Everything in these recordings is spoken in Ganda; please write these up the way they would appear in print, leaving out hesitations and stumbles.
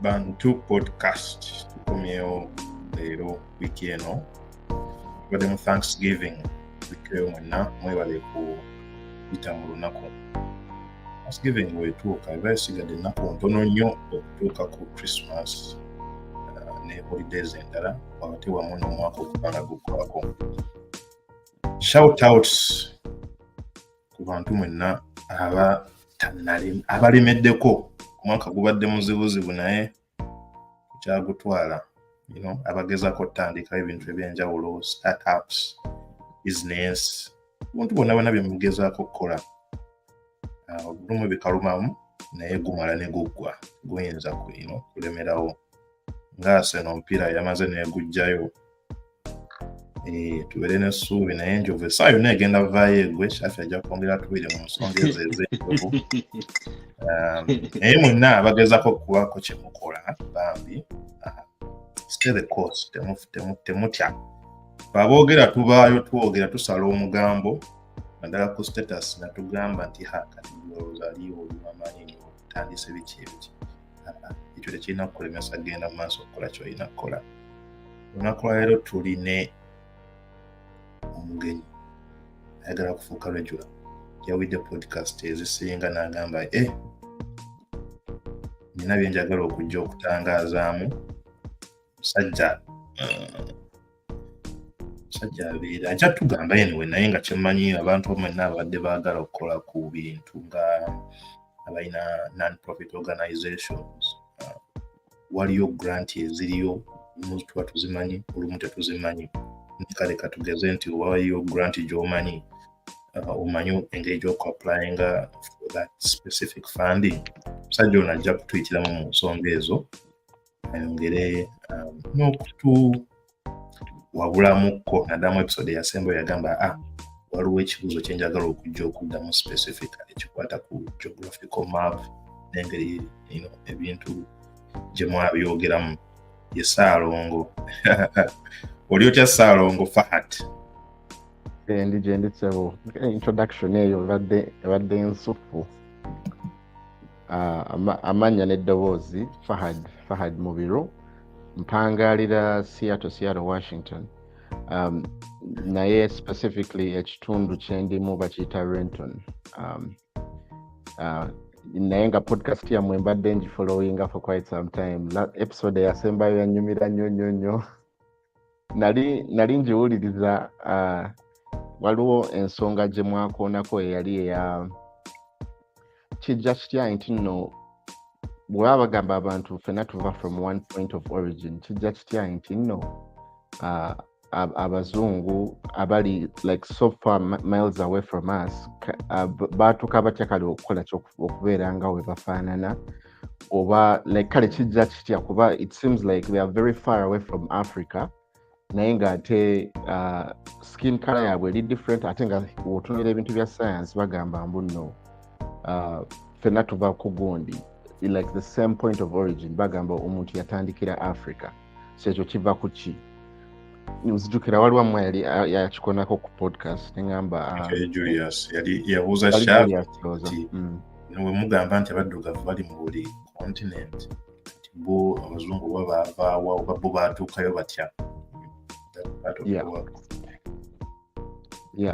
Bantu podcast tukomyewo leero wiki eno tubadde mu Thanksgiving wiki eyo mwenna mwebale kuyita mu lunaku. Thanksgiving wetuuka eba esigadde ennaku ntono nnyo okutuuka ku Christmas ne holidays endala wakati wamu n'omwaka okubanga guggwako. Shout outs ku bantu mwenna abalemeddeko omwaka gubadde muzibuzibu naye kyagutwala, abagezaako okutandika ebintu ebyenjawulo, startups, business, abantu bonna bye mugezaako okukola. Olumu bikalumamu naye gumala ne guggwa, guyinza kulemerawo. Ng'Arsenal omupiira yamaze n'egujjayo. Tubeere n'essuubi naye enjovu essaawa yonna egenda vaayo egwe, Shafi ajja kwongera tuwire mu nsonga ezo ez'enjovu. Naye mwenna abagezaako okubaako kye mukola bambi stay the course, temutya. Aboogera tubaayo twogera tusala omugambo naddala ku status natugamba nti kati olwaliwo olumamanyi otandise biki ebiki. Ekyo tekirina kukulemesa genda mu maaso okukola ky'olina kukola. Olunaku lwa leero tuline omugenyi ayagala kufuuka regular. Yawidde podcast ezisinga n'agamba nina bye njagala okujja okutangaazaamu. Musajja abeera ajja tugamba anyway, naye nga kyemmanyi abantu mwenna abadde baagala okukola ku bintu nga abalina non-profit organizations. Waliyo grant eziriyo, olumu tuba tuzimanyi, olumu tetuzimanyi. Kale katugeze nti waliyo grant gy'omanyi, omanyi engeri gy'okuapplyinga for that specific funding. Musajja ono ajja kutuyitiramu mu nsonga ezo ayongere n'okutuwabulamuko. Naddamu episode eyasembayo yagamba waliwo ekibuuzo kye njagala okujja okuddamu specifically kikwata ku geographical map n'engeri ebintu gye mwabyogeramu. Ye Ssaalongo. Oli otya Ssaalongo Fahad? Ndi gye nditsebo introduction eyo ebadde nsufu. Amannya n'eddoboozi Fahad Mubiro, mpangaalira Seattle, Washington. Naye specifically ekitundu kye ndimu bakiyita Renton. Naye nga podcast yammwe mbadde ngifollowinga for quite some time. Episode eyasembayo yanyumira nnyo. Nali ngiwuliriza, waliwo ensonga gye mwakoonako eyali eya kijja kitya nti nno bwe baba bagamba abantu ffenna tuva from one point of origin, kijja kitya nti nno abazungu abali like so far miles away from us baatuka batya kale okukola okubeera nga we bafaanana, oba like kale kijja kitya kuba it seems like we are very far away from Africa naye ng'ate skin color yaabwe eri different, ate nga otunira ebintu bya science bagamba mbu nno ffenna tuva ku gundi like the same point of origin. Bagamba omuntu yatandikira Africa, so ekyo kiva ku ki? Nzijukira waliwo mmwe yali yakikonako ku podcast neŋŋamba Julius yali yabuuza Shafi nti we mugamba nti abaddugavu bali mu buli continent, nti bo abazungu bo baavaawa oba bo baatuukayo batya.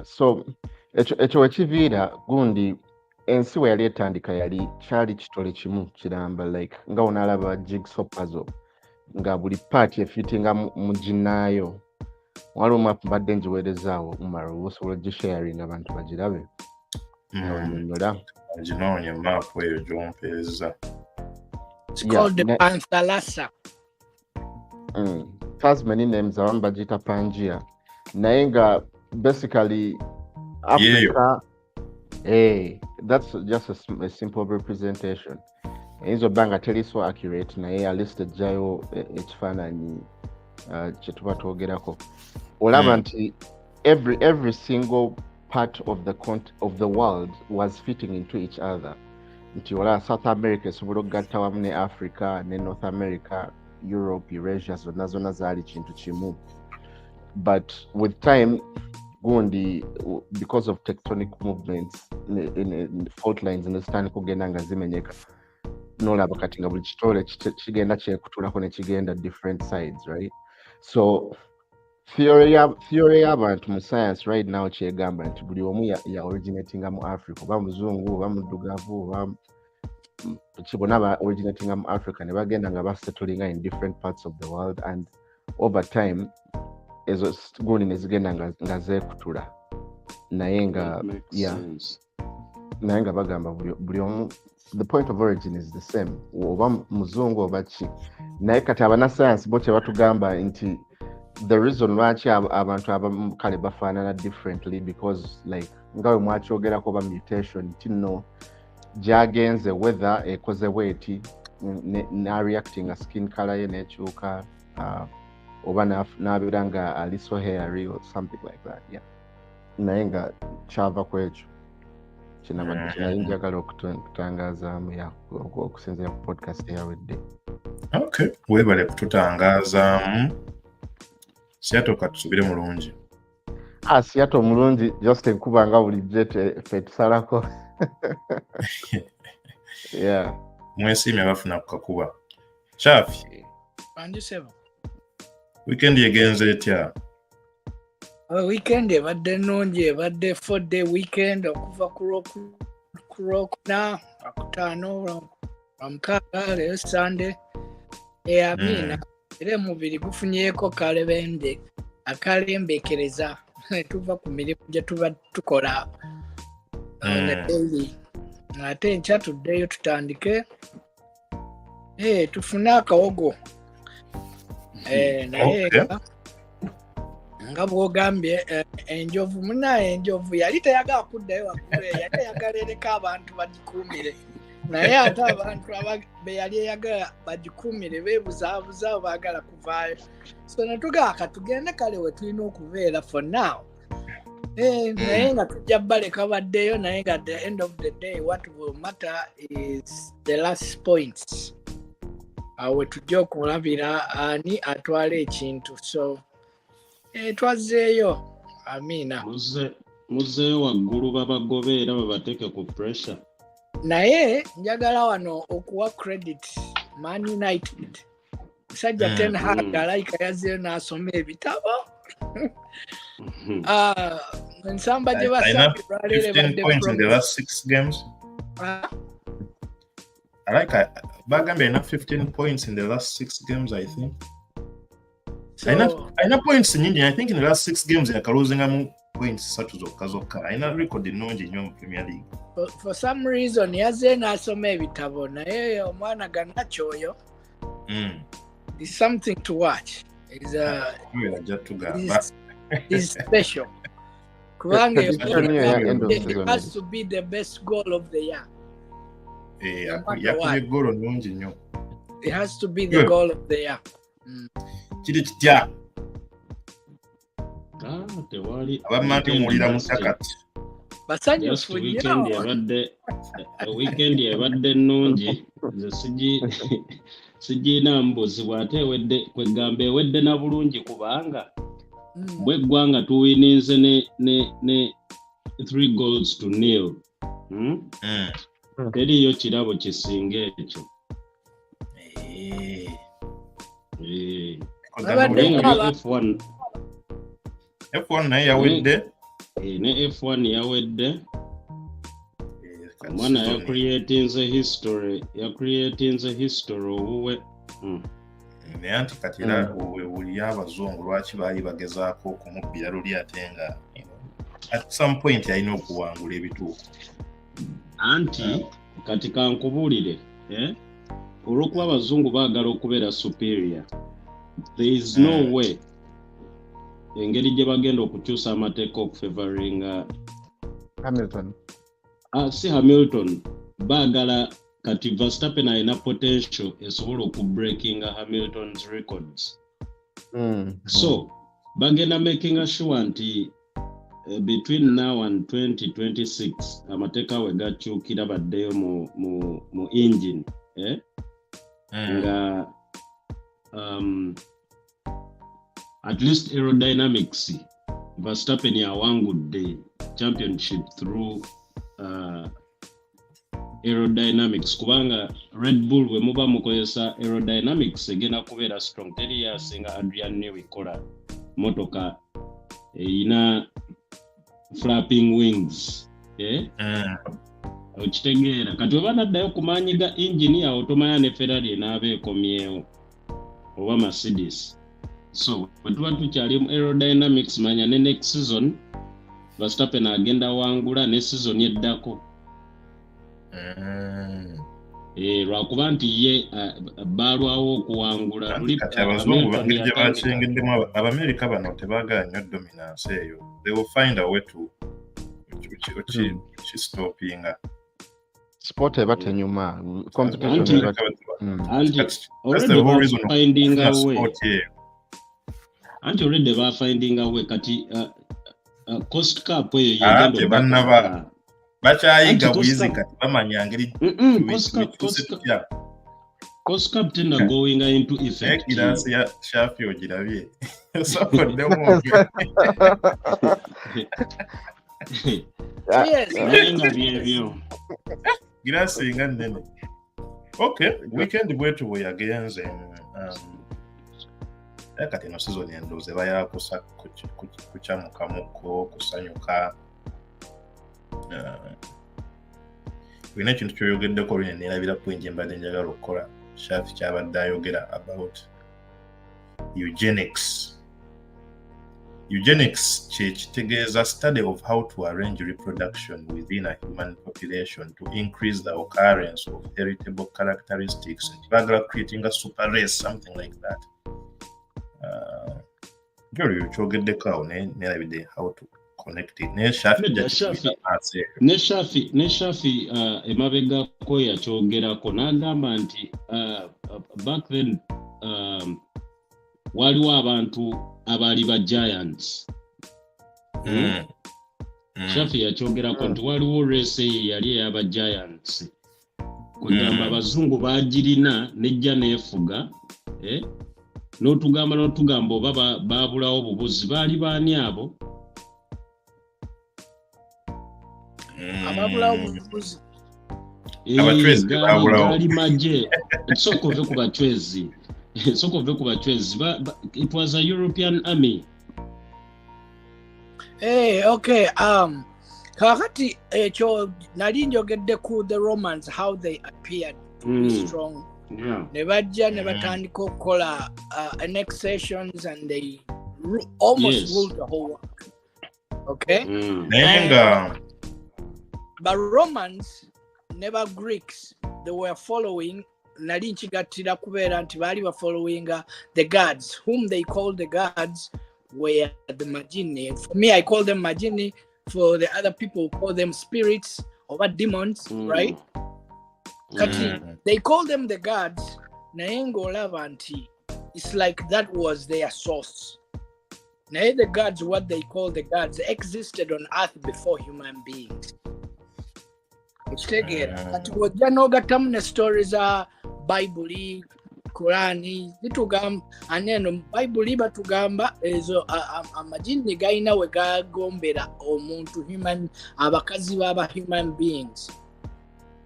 So ekyo wekiviira gundi ensi we yali etandika kyali kitole kimu kiramba, like nga onaalaba jigsaw puzzle nga buli paati efitinga mu ginnaayo. Waliwo map mbadde ngiweerezaawo Umar, osobola gisharing abantu bagirabe. Onyonnyola ginoonya map eyo gy'ompeereza. It's called the Panthalassa. Has many names, abamu bagiyita Pangaea. Naye nga basically Africa, that's just a simple representation. Eyinza obba nga teri so accurate naye alisted jayo ekifaananyi kye tuba twogerako. Olaba nti every single part of the world was fitting into each other. Nti olaba South America esobola okugatta wamu ne Africa ne North America, Europe, Eurasia, zonna zaali kintu kimu. But with time gundi because of tectonic movements in fault lines in the stand kugenda nga zimenyeka nolaba kati nga buli kitole kigenda kyekutulako ne kigenda different sides, right? So theory y'abantu mu science right now kyegamba nti buli omu ya originatinga mu Africa, oba muzungu oba muddugavu oba kibona ba originatinga mu Africa ne bagenda nga basettlinga in different parts of the world, and over time ezo gundi ne zigenda nga zeekutula naye nga naye nga bagamba buli omu the point of origin is the same, oba muzungu oba ki. Naye kati abana science bo kyebatugamba nti the reason lwaki abantu abamu kale bafaanana differently because like nga bwe mwakyogerako ba mutation nti nno gyagenze weather ekoze bweti na reacting a skin color ye nekyuka oba n'abeera nga ali so hairy or something like that, yeah. Naye nga kyava ku ekyo kinali njagala okutangazaamu okusinziira ku podcast eyawedde. Okay, weebale kututangazaamu. Siyato katusubire mulungi. Siyato mulungi, just enkuba nga bulijjo ffe tusalako. Yeah. Mwesiimye abafuna ku kakuba. Kyafi. Bandisebo. Weekend egenze etya? Weekend ebadde nnungi, ebadde 4-day weekend okuva ku Lwokuna, Lwakutaano, Lwamukaaga, leero Sunday. Amina. Era mubiri gufunyeeko akalembekereza tuva ku mirimu gye tuba tukola daily. Ate enkya tuddeyo tutandike tufune akawogo naye nga bwogambye enjovu munaye enjovu yali teyagala kuddayo waggulu, yali eyagala ereka abantu bagikuumire, naye ate abantu be yali eyagala bagikuumire beebuzaabuza baagala kuvaayo. So netugamba tugende kale we tulina okubeera for now. Naye nga tujja baleka baddeyo, naye nga at the end of the day what will matter is the last points. We tujja okulabira ani atwala ekintu. So twazeeyo. Amina. Muzeeyo waggulu babagobeera babateeke ku pressure. Naye njagala wano okuwa credit Man United. Musajja Ten Hag alayika yazzeeyo n'asoma ebitabo. Nsamba gye basabye balere badde 15 points in the last 6 games. Bagambye ina 15 points in the last 6 games, I think. Aina points nyingi. I think in the last 6 games yakaluzingamu points 3 zokka. Aina record nnungi nnyo mu Premier League. For some reason yazze n'asoma ebitabo, naye omwana gannakyoyo is something to watch. Is special. Kubanga it has to be the best goal of the year. Goal nnungi nnyo. It has to be the goal of the year. Kiri kitya? Tewali abamati mulira mutakati. Basanyufu nnyo. Weekend ebadde nnungi. Nze sigiina mbuzibwa ate kwegamba ewedde na bulungi kubanga bweggwanga tuwininze ne 3-0. Teriyo kirabo kisinga ekyo. F1 naye yawedde. Ne F1 yawedde. Omwana yakuyetinze history obuwe. Naye anti kati era wuli abazungu lwaki baali bagezaako okumubbira luli ate nga at some point yalina okuwangula ebituufu. Anti kati kankubuulire olw'okuba abazungu baagala okubeera superior, there is no way engeri gye bagenda okukyusa amateeka okufavoringa Hamilton. Si Hamilton, baagala kati Verstappen alina potential esobola okubreakinga Hamilton's records. So bagenda making sure nti between now and 2026 amateeka we gakyukira baddeyo mu engine nga at least aerodynamics Verstappen yawangudde championship through aerodynamics kubanga Red Bull we muba mukozesa aerodynamics egenda kubeera strong teri yasinga Adrian Newey kola motoka ina flapping wings okitegeera kati oba naddayo kumanyiga engine ya otomanya ne Ferrari enaabe ekomyewo oba Mercedes so wetuba tukyali mu aerodynamics manya ne next season Verstappen agenda wangula ne season yeddako lwakuba nti ye balwawo okuwangula kati abazungu bangeri gye bakingiddemu Abamerika bano tebaagala nnyo dominance eyo they will find a way to stopinga sport eba tenyuma competition already ba finding a way kati cost cap eyo yagenda bakyayiga buyizi kati bamanya ngeri cost cap tena going into effect glass ya shafi ogirabye sokoddemu glass inga nene okay weekend bwetu bwe yagenze kati no season endoze bayakusa kuchamukamuko kusanyuka wina ekintu kyoyogeddeko olwine neerabira point embadde njagala okukola shafi kyabadde ayogera about eugenics kitegeeza study of how to arrange reproduction within a human population to increase the occurrence of heritable characteristics and bagala creating a super race something like that gyolyo kyogeddeko awo neerabidde how to connected ne shafi emabegako yakyogerako n'agamba nti back then waliwo abantu abaali ba giants shafi yakyogerako nti waliwo race eyo yali ey'aba giants kugamba abazungu bagirina nejja neefuga n'otugamba oba babulawo bubuzi baali baani abo ababulawo bubuzi gaali maje sooka ove ku bachwezi it was a European army okay kakati ekyo nali njogedde ku the Romans how they appeared to be strong ne bajja ne batandika okukola annexations and they almost ruled the whole world okay but Romans never Greeks they were following nali nkigattira kubeera nti baali following the gods whom they called the gods were the Magini. For me I call them Magini, for the other people call them spirits or demons, right? They call them the gods naye ng'olaba nti it's like that was their source. Naye the gods, what they call the gods, existed on earth before human beings. Kati wojja n'ogattamu ne stories za Bible, Qurani, zitugamba aneno Bible batugamba ezo amajini galina we gagombera omuntu human abakazi baba human beings.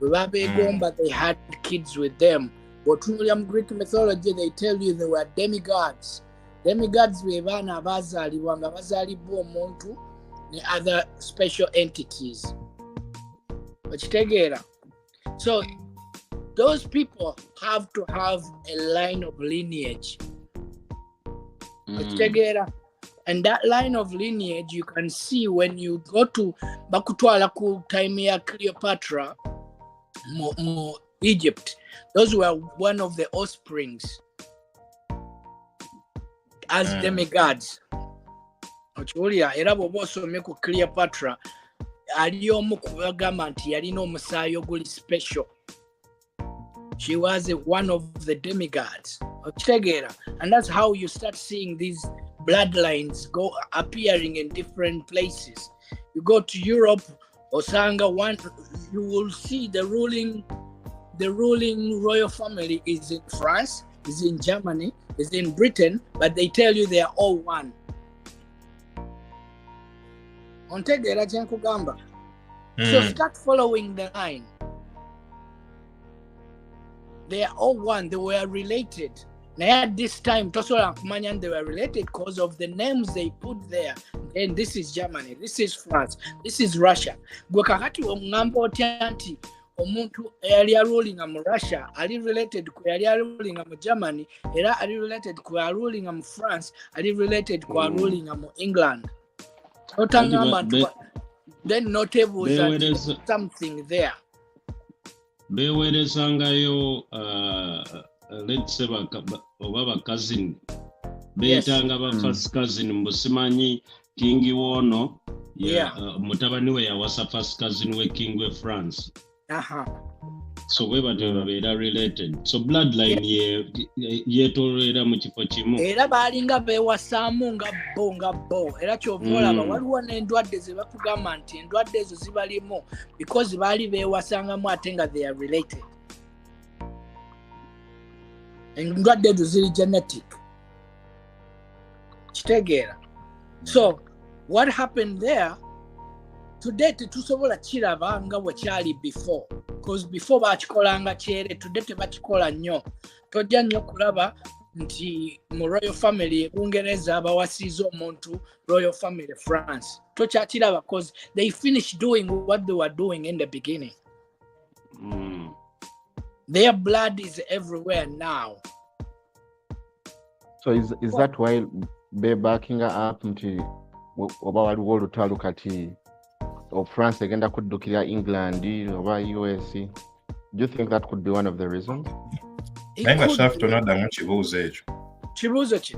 We babegomba they had kids with them. Otunulya mu Greek mythology they tell you they were demigods. Demigods be baana abazaalibwa nga bazaalibwa omuntu ne other special entities. Okitegeera? So those people have to have a line of lineage. Okitegeera? And that line of lineage you can see when you go to bakutwala ku time ya Cleopatra mu Egypt. Those were one of the offsprings as demigods. Okiwulira era bw'oba osomye ku Cleopatra ali omu kubagamba nti yalina omusaayi oguli special. She was one of the demigods. Okitegeera? And that's how you start seeing these bloodlines go appearing in different places. You go to Europe, osanga one, you will see the ruling royal family is in France, is in Germany, is in Britain, but they tell you they are all one. Ontegeera kye nkugamba. So start following the line. They are all one. They were related. Now at this time, Tosola and Kumanyan, they were related because of the names they put there. And this is Germany, this is France, this is Russia. Gwekakati omngamba otya nti omuntu eyali ruling mu Russia ali related ku yali ruling mu Germany era ali related ku ruling mu France ali related ku ruling mu England. Then notables that something there. Beweresangayo let's say oba cousin betanga ba first cousin mbusimanyi King wono mutabani we yawasa first cousin we King we France. So we were related. So bloodline ye tolera mu kifo kimu. Era balinga bewasamu nga bo. Era kyovola waliwo n'endwadde ze bakugamba nti endwadde ezo zibalimu because bali bewasangamu ate nga they are related. Endwadde ezo ziri genetic. Kitegeera. So what happened there? Today tetusobola kiraba nga bwekyali before. Because before bakikolanga kyere, today tebakikola nnyo. Tojja nnyo kulaba nti mu royal family Bungereza bawasiza omuntu royal family France. Tokyakiraba because they finished doing what they were doing in the beginning. Their blood is everywhere now. So is that why be backing up nti oba waliwo olutalo kati of France agenda kuddukira England oba US? Do you think that could be one of the reasons? Nenga shaft onaddamu kibuuzo ekyo. Kibuuzo ki?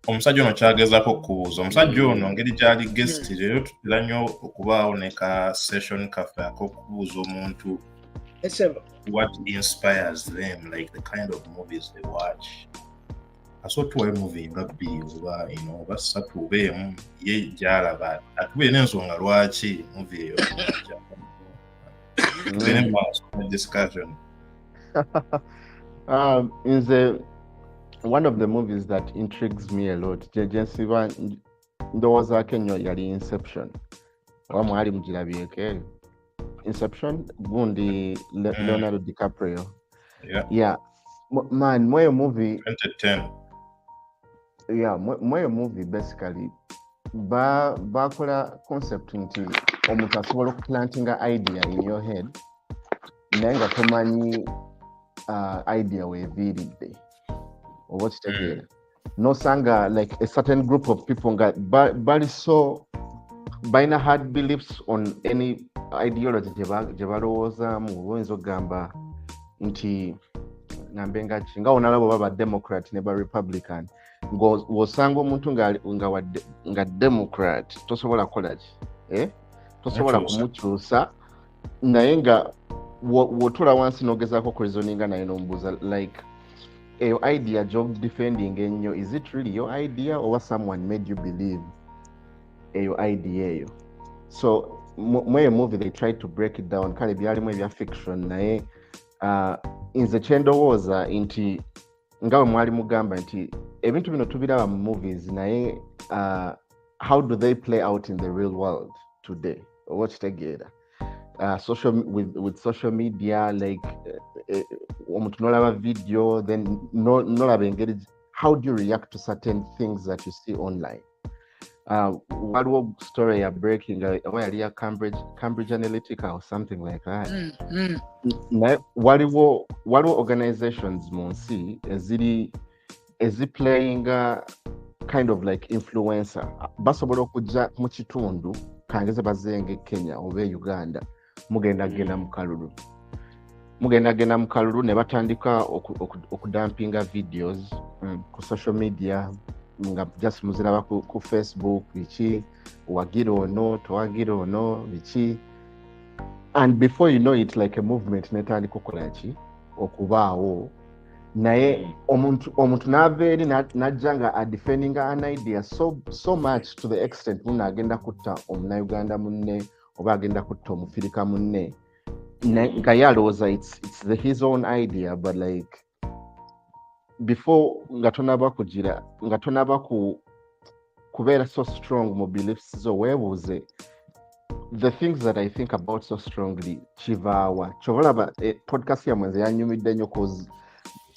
Omusajja ono kyagezaako okubuuza. Omusajja ono ngeri gyali guest leero tutera nnyo okubaawo ne ka session cafe ak'okubuuza omuntu what inspires them, like the kind of movies they watch. Asotuwa movie nga bbiri oba oba ssatu oba emu ye gy'alaba atubire n'ensonga lwaki movie eyo discussion. In one of the movies that intrigues me a lot, Jensiba ndowooza Kenya yali Inception. Oba mwali mugirabyeko Inception gundi Leonardo DiCaprio. Yeah. Man, mweyo movie 2010. Yeah, mweyo movie basically bakola concept nti omuntu asobola okuplantinga idea in your head naye nga tomanyi idea weeviiridde oba kitegeera nosanga like a certain group of people nga bali so balina hard beliefs on any ideology gye balowoozaamu. Oyinza okugamba nti nambenga nga onalabo baba Democrat ne ba Republican ng'osanga omuntu nga Democrat tosobola kukola ki tosobola kumukyusa naye nga wotula wansi n'ogezaako kureasoninga naye n'omubuuza like eyo idea job defending ennyo, is it really your idea or someone made you believe eyo idea eyo? So mweyo movie they tried to break it down kale byalimu ebya fiction naye nze kyendowooza nti nga mwali mugamba nti ebintu bino tubiraba mu movies naye how do they play out in the real world today? Oba kitegeera with social media like omuntu nolaba video then nolaba engeri how do you react to certain things that you see online? Waliwo story ya breaking oba yali ya Cambridge Analytica or something like that. Waliwo organizations mu nsi playing kind of like influencer basobola okujja mu kitundu kangeze bazenge Kenya oba Uganda mugenda mu kalulu ne batandika okudampinga videos ku social media nga just muziraba ku Facebook biki wagira ono towagira ono biki, and before you know it like a movement netandika okukola ki okubaawo naye omuntu n'abeeri n'ajja nga adefendinga an idea so much to the extent muna agenda kutta omunayuganda munne oba agenda kutta omufirika munne nga yalowooza it's his own idea but like before nga tonaba kubeera so strong mu beliefs zo weebuuze the things that I think about so strongly chivawa chovalaba podcast ya mwenze yanyumidde nnyo cause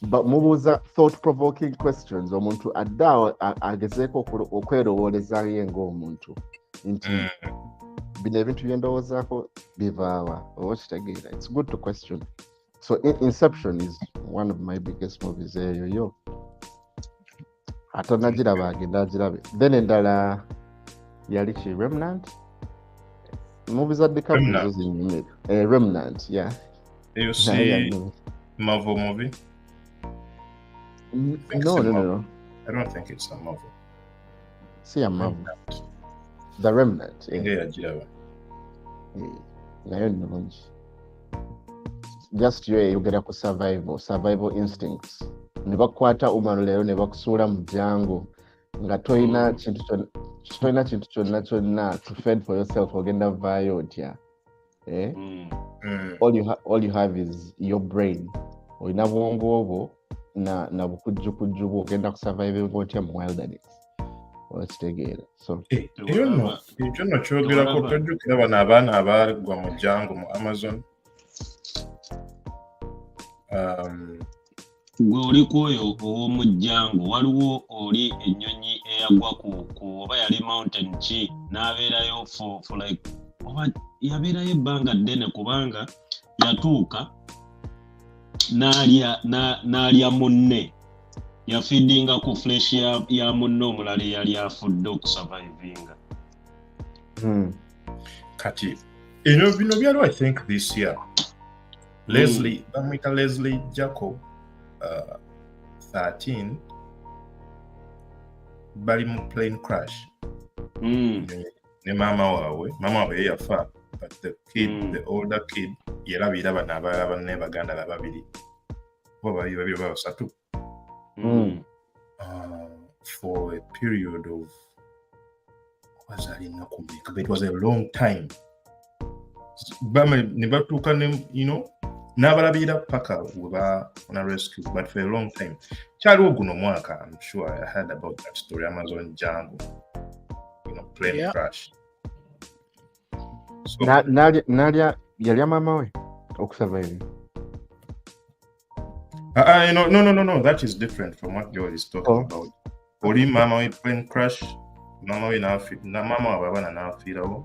mubuuza thought provoking questions omuntu adda agezeeko okwerowoolezayo ng'omuntu nti bino ebintu bye ndowoozaako bivaawa oba kitegeera. It's good to question. So Inception is one of my biggest movies eyo ate nagiraba agenda agirabe. Then endala yali ki Remnant. Movies at the DiCaprio is in Remnant, yeah. You see Marvel movie? No. I don't think it's a Marvel. See a Marvel. The Remnant. Yeah. Just you get a survival instincts. Never kwata umalero never kusula mu jango. Nga toyina kintu kyonna to fend for yourself ogenda vayo otya. All you have is your brain. Oyina bwongo obwo na bukujjukujju bwo ogenda kusurvive otya mu wilderness. Okitegeera. So ekyo nno kyogerako tojjukira bano abaana abaagwa mu jango mu Amazon. Gwe oli kwoyo ow'omujjango waliwo oli ennyonyi eyagwa ku oba yali mountain ki n'abeerayo for like oba yabeerayo ebbanga ddene kubanga yatuuka n'alya munne yafeedinga ku flesh ya munne omulala eyali afudde okusurvivinga. Kati bino byaliwo I think this year. Leslie Jacob 13 bali mu plane crash. Ne mama waabwe yafa, but the older kid yalabira bano abalala banne baganda ba babiri babiri basatu for a period of it was a long time. Ne batuuka n'abalabira paka on a rescue, but for a long time. Kyaliwo guno mwaka, I'm sure I heard about that story, Amazon jungle, plane crash. So, yalya mama we okusurvive. No, that is different from what Joel is talking about. Oli mama we plane crash, mama we mama wababana n'afiirawo,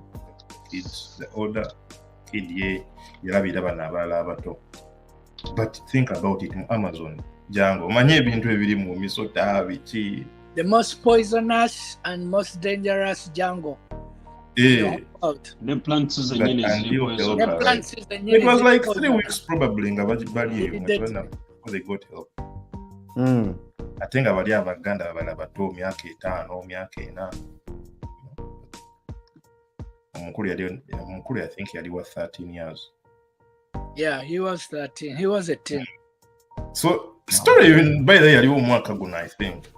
kids, the older kid yalabira bano abalala abato. But think about it, mu Amazon jungle omanye ebintu ebiri mu misota biki, the most poisonous and most dangerous jungle. The plants is it was like 3 weeks probably nga bali they got help. I think abali abaganda abala bato myaka 5 myaka 4. Omukulu I think yali was 13 years. Yeah, he was 13. He was a teen. So story even by the yaliwo mwaka guno I think.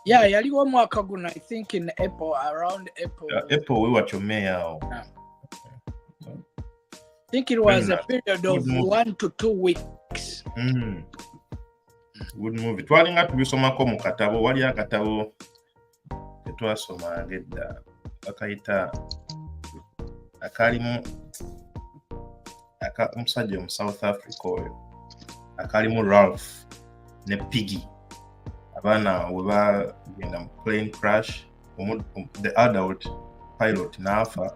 Yeah, yaliwo mwaka guno I think in April, around April. April we wachomea. I think it was a period of 1 to 2 weeks. Good movie. Twalinga tubisomako mu katabo, wali akatabo tetwasoma ngedda akayita akalimu omusajja mu South Africa oyo akalimu Ralph ne Piggy, abaana we bagenda mu plane crash, the adult pilot n'afa.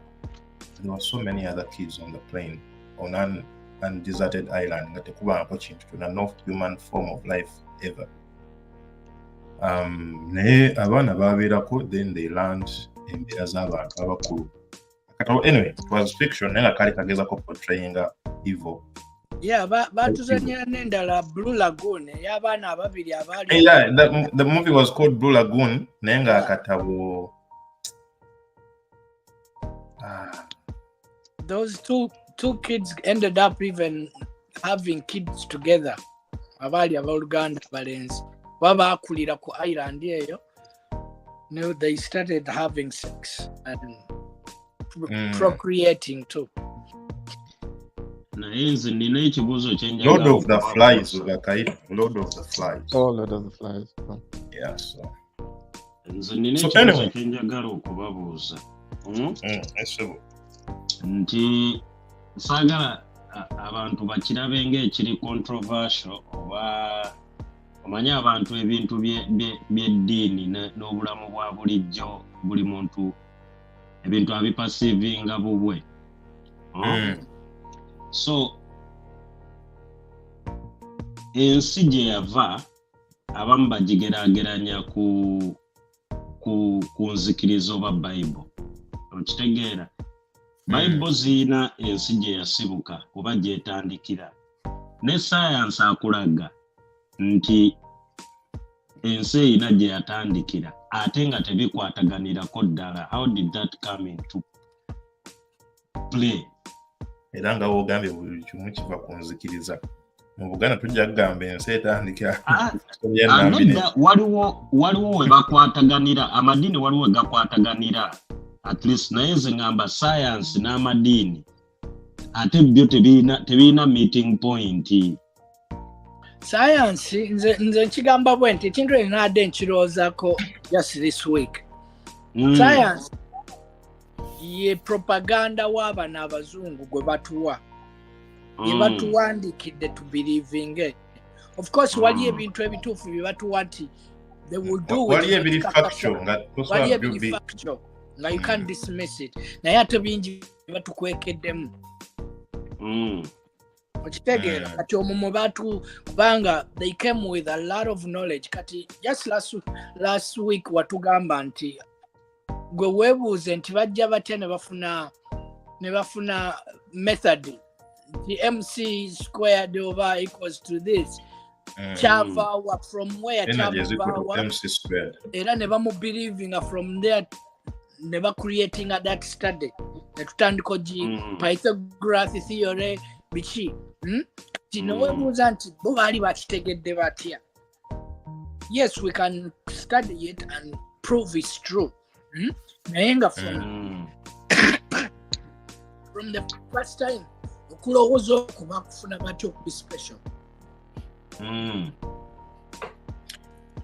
There were so many other kids on the plane on an undeserted island nga tekubangako kintu kyonna, no human form of life ever. Naye abaana babeerako, then they learned embeera z'abantu abakulu. Anyway, it was fiction naye nga kali kagezako portraying evil. Yeah, batuzanyira n'endala Blue Lagoon y'abaana ababiri abali. Yeah, the movie was called Blue Lagoon naye nga akatabo those two kids ended up even having kids together. Abali abaluganda balenzi babakulira ku island eyo. No, they started having sex and procreating too. Nayenze nina ekibuuzo kyenjagala. Lord of the Flies ubakaita. Lord of the Flies. Oh, Lord of the Flies. Yeah, so. Nze nina ekibuuzo kyenjagala okubabuuza. nti sagala abantu bakirabe ng'ekiri controversial oba omanya abantu ebintu by'eddiini n'obulamu bwa bulijjo buli muntu ebintu abipasivinga bubwe. So ensi gye yava abamu bagigeraageranya ku nzikiriza oba Bible. Okitegeera Bible ziina ensi gye yasibuka oba gyetandikira, ne science akulaga nti ensi eyina gye yatandikira ate nga tebikwataganirako ddala. How did that come into play? Era nga wogambye buli kimu kiva ku nzikiriza. Mu Buganda tujja kugamba ensi etandikira waliwo we bakwataganira, amadiini waliwo we gakwataganira at least, naye nze ngamba science n'amadiini ate byo tebiina meeting point. Science nze nkigamba bwe nti ekintu erinadde nkirowoozako just this week. Science ye propaganda w'abana abazungu gwe batuwa, ye batuwandikidde to believing it. Of course waliyo ebintu ebituufu bye batuwa nti they will do waliyo ebiri factual nga you can't dismiss it, naye ate bingi batukwekeddemu. Okitegeera kati omwo batu kubanga they came with a lot of knowledge. Kati just last week watugamba nti gwe weebuuze nti bajja batya ne bafuna method the MC squared over equals to this chava from where chava MC squared era ne bamu believing from there ne ba creating that study ne tutandiko Pythagoras theory bichi tino weebuuza nti bo baali bakitegedde batya. Yes, we can study it and prove it's true. Naye nga from the first time okulowooza okuba kufuna batya okubi special.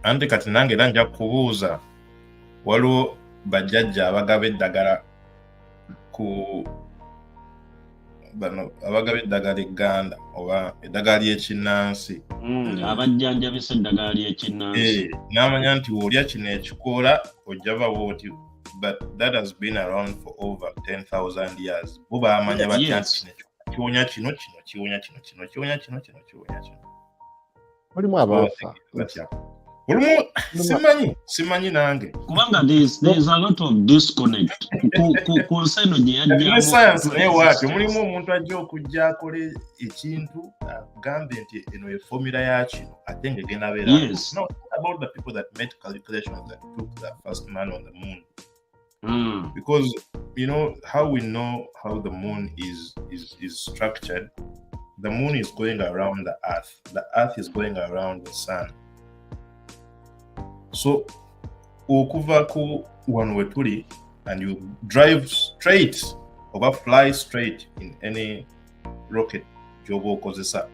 Anti kati nange era nja kubuuza, waliwo bajjajja abagaba eddagala abagaba eddagala egganda oba eddagala ly'ekinnansi, abajjanjabisa eddagala ly'ekinnansi, n'amanya nti olya kino ekikoola ojja bawo oti, but that has been around for over 10,000 years. Bo baamanya batya nti kiwonya kino kiwonya kino kiwonya kino kino. Mulimu abaafa. Simanyi nange. Kubanga there's a lot of disconnect. Ku nseno gye yajjamu. Science naye waatyo mulimu omuntu ajja okujja akole ekintu agambe nti eno ye formula ya kino ate ng'egenda beera. Yes. No, about the people that made calculations that took the first man on the moon. Because you know how we know how the moon is structured. The moon is going around the earth. The earth is going around the sun. So okuva ku wano we tuli and you drive straight or fly straight in any rocket gy'oba okozesa,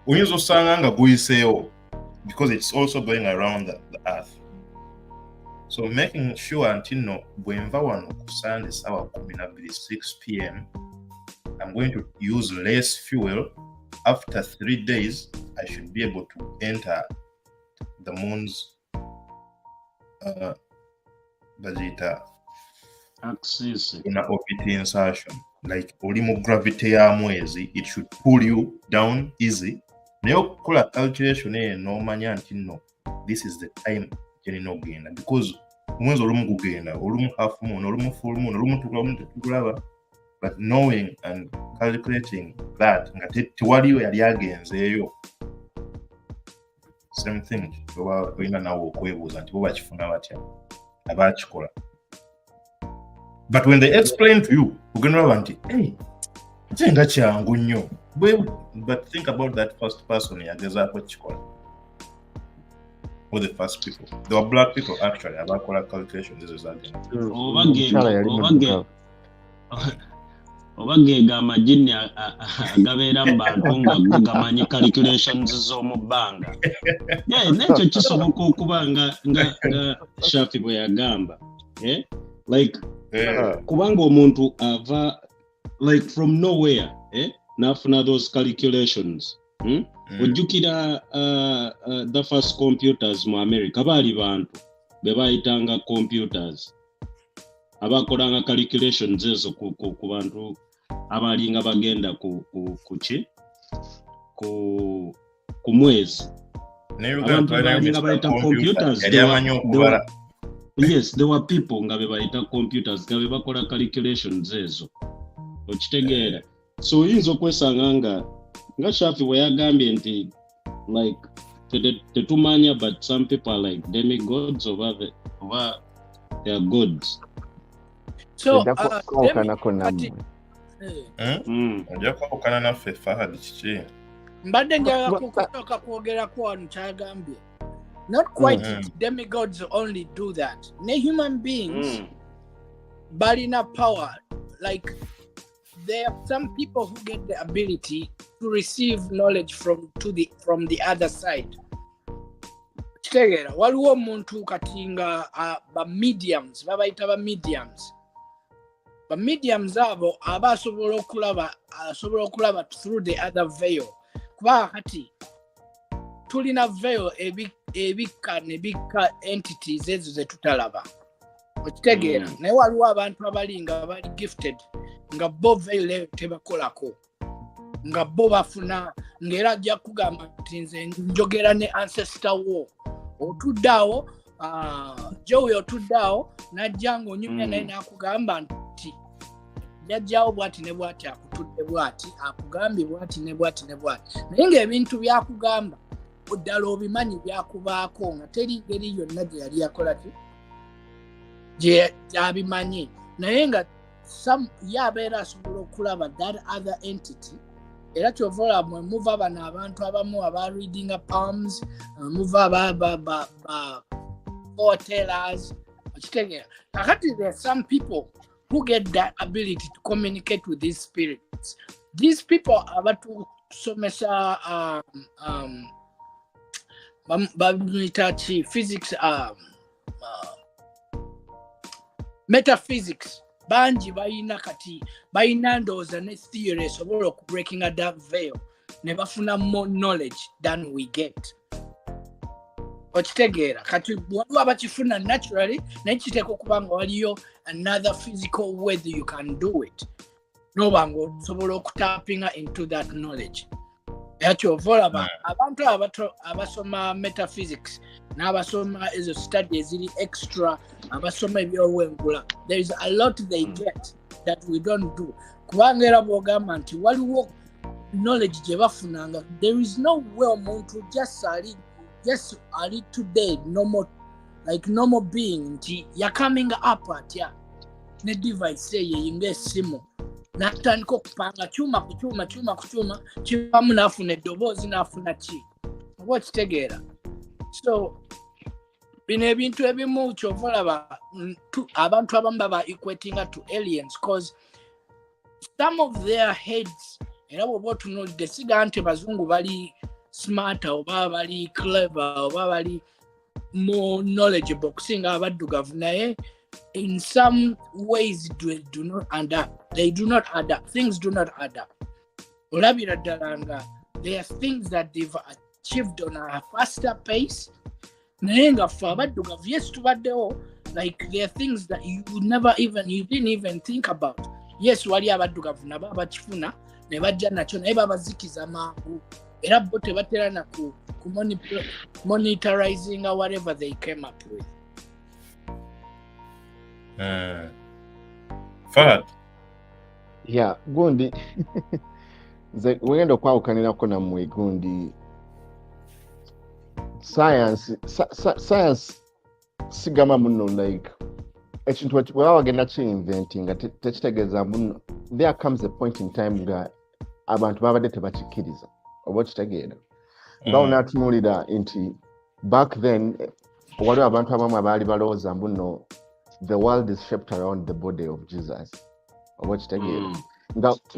oyinza osanga nga guyiseewo because it's also going around the earth. So making sure until no bwenva wano ku Sunday sawa 6 p.m. I'm going to use less fuel. After 3 days, I should be able to enter the moon's axis in an orbit insertion. Like olimo gravity ya mwezi, it should pull you down easy. Nayo kukola calculation nomanya nti no, this is the time gyenina ogenda, because omwezi olumu gugenda, olumu half moon, olumu full moon, olumu tukulaba. But knowing and calculating that nga tewaliyo yali agenzeeyo, same thing oba olina nawe okwebuuza nti bo bakifuna batya abakikola. But when they explain to you, ogenda olaba nti ate nga kyangu nnyo. But think about that first person yagezaako kikola. Or the first people. They were black people actually abakola calculations ezo zagenda. Oba geega amagini agabeera mu bantu nga gamanyi calculations z'omu bbanga. Nekyo kisoboka okuba nga Shafi bwe yagamba. Like kubanga omuntu ava like from nowhere nafuna those calculations ojjukira the first computers mu America baali bantu bebayitanga computers abakolanga calculations ezo ku bantu abalinga bagenda ku mwezi abantu balinga bayita computers yes there were people nga bebayita computers nga bebakola calculations ezo okitegeera so yinza okwesanga nga Shafi bwe yagambye nti like tetumanya but some people are like demigods over they are gods. So ojja kwawukana naffe Fahad kiki mbadde njagala kukotoka kwogera ku wano kyagambye not quite demigods only do that ne human beings balina power like there are some people who get the ability to receive knowledge from the other side. Kitegeera waliwo omuntu kati nga ba mediums babayita ba mediums abo abasobola okulaba through the other veil kuba kati tulina veil ebikka entities ezo zetutalaba okitegeera naye waliwo abantu abalinga bali gifted nga bo veil tebakolako nga bo bafuna ngera ajja kugamba nti nze njogera ne ancestor wo otuddawo Joey otuddawo najja ng'onyumya naye n'akugamba nti yajjawo bwati ne bwati akutudde bwati akugambye bwati ne bwati naye ng'ebintu byakugamba oddala obimanyi byakubaako nga teri ngeri yonna gye yali yakola ki gye abimanyi naye nga yabeera asobola okulaba that other entity era kyova olaba muva bano abantu abamu reading palms muva ba foretellers okitegeera kakati there are some people who get that ability to communicate with these spirits. These people abatusomesa physics metaphysics banji bayina ndowooza ne theory esobola okubreakinga that veil ne bafuna more knowledge than we get. Okitegeera kati waliwo abakifuna naturally naye kiteeka okuba nga waliyo another physical way that you can do it noba nga osobola okutappinga into that knowledge. Era kyova olaba abantu abasoma metaphysics n'abasoma ezo study eziri extra abasoma eby'olwengula there is a lot they get that we don't do kubanga era bw'ogamba nti waliwo knowledge gye bafunanga there is no way omuntu just ali today normal being nti ya coming up atya ne device ye ng'essimu natandika okupanga kyuma ku kyuma kibamu n'afuna eddoboozi n'afuna ki oba okitegeera. So bino ebintu ebimu kyova olaba abantu abamu baba equatinga to aliens cause some of their heads era bw'oba otunuulidde siga nti bazungu bali smarter oba bali clever oba bali more knowledgeable okusinga abaddugavu naye in some ways they do not add up. Things do not add up. Olabira ddala nga there are things that they've achieved on a faster pace naye nga ffe abaddugavu yes tubaddewo like there are things that you didn't even think about. Yes wali abaddugavu nabo abakifuna ne bajja nakyo naye babazikiza mangu era bo tebatera na ku monitorizing or whatever they came up with. Fahad yeah gundi nze wegenda okwawukanirako nammwe gundi science sigama muno like ekintu bweba bagenda ki-inventinga tekitegeeza muno there comes a point in time nga abantu babadde tebakikkiriza oba okitegeera nga onatunuulira nti back then waliwo abantu abamu abaali balowooza mbuno the world is shaped around the body of Jesus oba okitegeera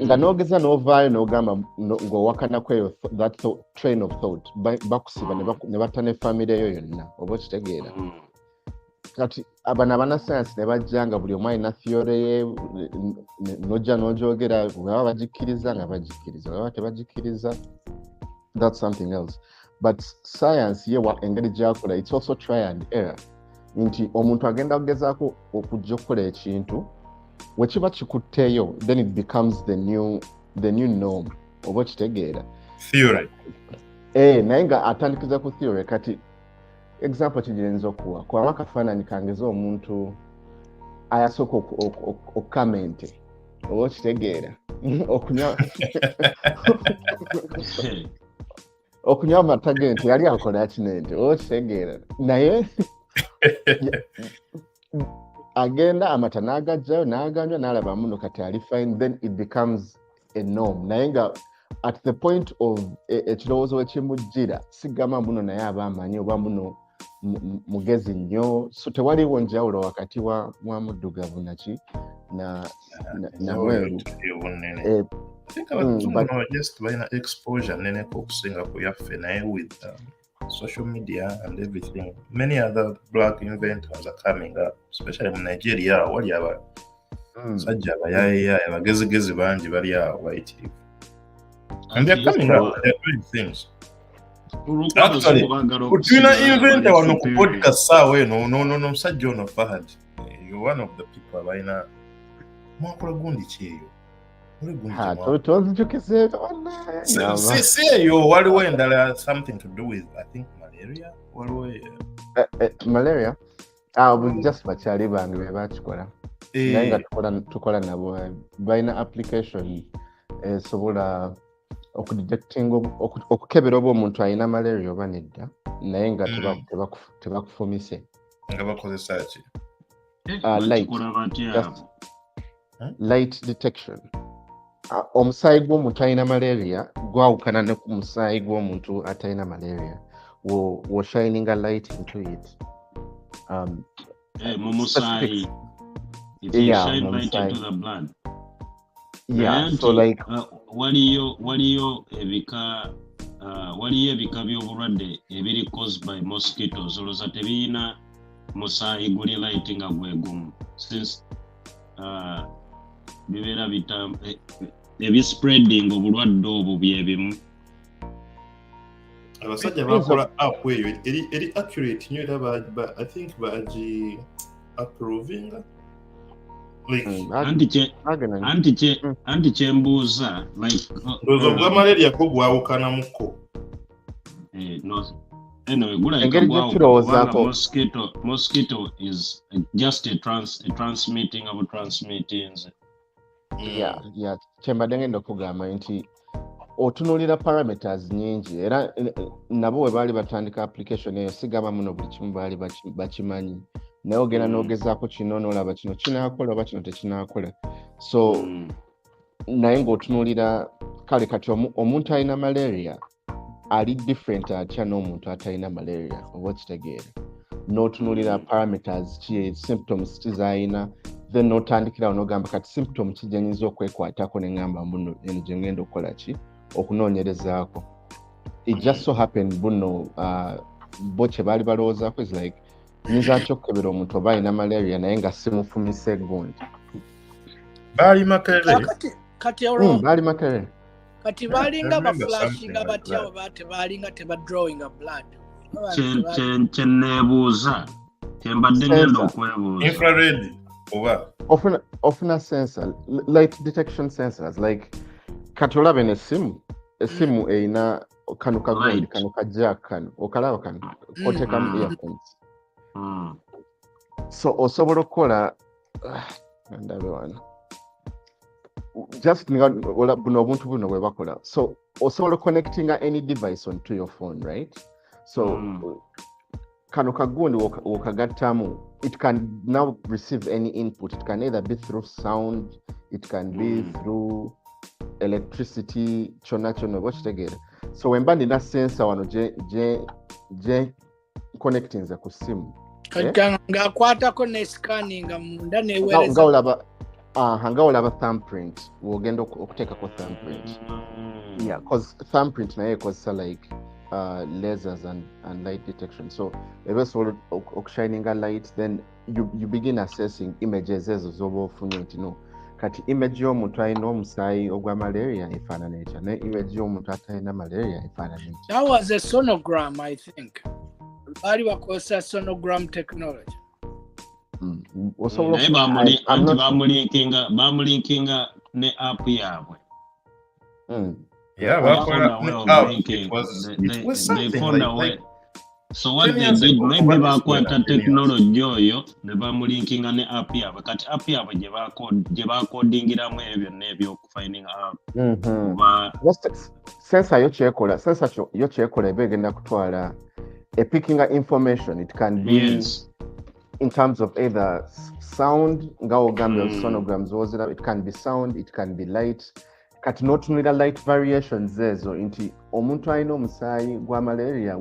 nga noogeza n'ovaayo n'ogamba ng'owakanako eyo that train of thought bakusiba ne batta ne family eyo yonna oba okitegeera kati abana bana science ne bajjanga buli omu alina theory ye nojja n'ogyogera bwaba bagikkiriza nga bagikkiriza bwaba tebagikkiriza that's something else but science ye engeri gyakola it's also try and error nti omuntu agenda kugezaako okujja okukola ekintu wekiba kikutteeyo then it becomes the new norm oba kitegeera theory naye nga atandikiza ku theory kati example kigenza okuwa kuba akafaananyi kangeza omuntu ayasooka okukamente oba kitegeera okunywa amata g'ente yali akola kinente oba kitegeera naye agenda amata n'agajjayo n'aganywa n'alaba muno kati ali fine then it becomes a norm naye nga at the point of ekirowoozo wekimujjira sigamba muno naye aba amanyi oba muno mugezi nnyo so tewaliwo njawulo wakati wa muddugavu naki na mweru just balina exposure neneko okusinga ku yaffe naye with social media and everything many other black inventors are coming up especially mu Nigeria wali sajja abayayeyaye abagezigezi bangi bali awo bayitirivu and they're coming up they're doing things actually kutuna inventer wano ku podcast sawa eno no musajja ono Fahad you're one of the people abalina mwakola gundi kyeyo yo waliwo endala something to do with I think malaria waliwo malaria just bakyali bange bebakikola naye nga tukola nabo balina application esobola okukebera oba omuntu alina malaria oba nedda naye nga tebakufumise nga bakozesa ki light detection omusaayi gw'omuntu alina malaria gwawukana ne ku musaayi gw'omuntu atalina malaria wo shining a light into it mumusaayi if you shine light into the blood so like waliyo ebika by'obulwadde ebiri caused by mosquitoes olwoza tebiyina musaayi guli light nga gwegumu since bibeera ebispreading obulwadde obwo byebimu abasajja bakola app eyo eri accurate nnyo era I think bagi approving anti kyembuuza ndowooza bwa malaria ko gwawukanamuko anyway gulabika gwawukana mosquito is just a transmitting of transmittings kyembadde ngenda okugamba nti otunuulira parameters nyingi era nabo we baali batandika application eyo sigamba muno buli kimu baali bakimanyi naye ogenda n'ogezaako kino n'olaba kino kinaakola oba kino tekinaakola so naye ng'otunuulira kale kati omuntu alina malaria ali different atya n'omuntu atalina malaria oba kitegeera n'otunuulira parameters ki symptoms kizayina then n'otandikirawo n'ogamba kati symptom ki gyenyinza okwekwatako ne ngamba muno eno gye ngenda okukola ki okunoonyerezaako it just so happened buno bo kye baali balowoozaako is like nyinza atya okukebera omuntu oba alina malaria naye nga simufumise gundi baali makerere baali makerere kati balinga baflashinga batya oba tebalinga tebadrawinga blood kyeneebuuza kyembadde ngenda okwebuuza infrared oba ofuna sensor light detection sensors like kati olabe esimu eyina kano kagundi kano kajja kano okalaba kano otekamu earphones so osobola okukola ndabe wano just buno obuntu buno bwe bakola so osobola connectinga any device onto your phone right so kano kagundi wokagattamu it can now receive any input it can either be through sound it can be through electricity kyonna oba kitegeera so wemba nina sensor wano gye connectinze ku simu ng'akwatako ne scanning munda neweereza nga olaba thumbprint wogenda okuteekako thumbprint yeah cause thumbprint naye ekozesa like lasers and light detection. So ebesobola okushining a light, then you begin assessing images ezo zoba ofunye nti no kati image y'omuntu alina omusaayi ogwa malaria efaanana etya ne image y'omuntu atalina malaria efaanana etya. That was a sonogram, I think. Bali bakozesa sonogram technology. Osobola anti bamulinkinga ne app yaabwe. Yeah, They found a way. So what they did, maybe bakwata technology oyo ne bamulinkinga ne app yaabwe. Kati app yaabwe gye bakodingiramu ebyo n'ebyo finding out. Sensor yo kyekola eba egenda kutwala picking information. It can be in terms of either sound, sonograms, it can be sound, it can be light. Kati notunulira light variations ezo nti omuntu alina omusaayi gwa malaria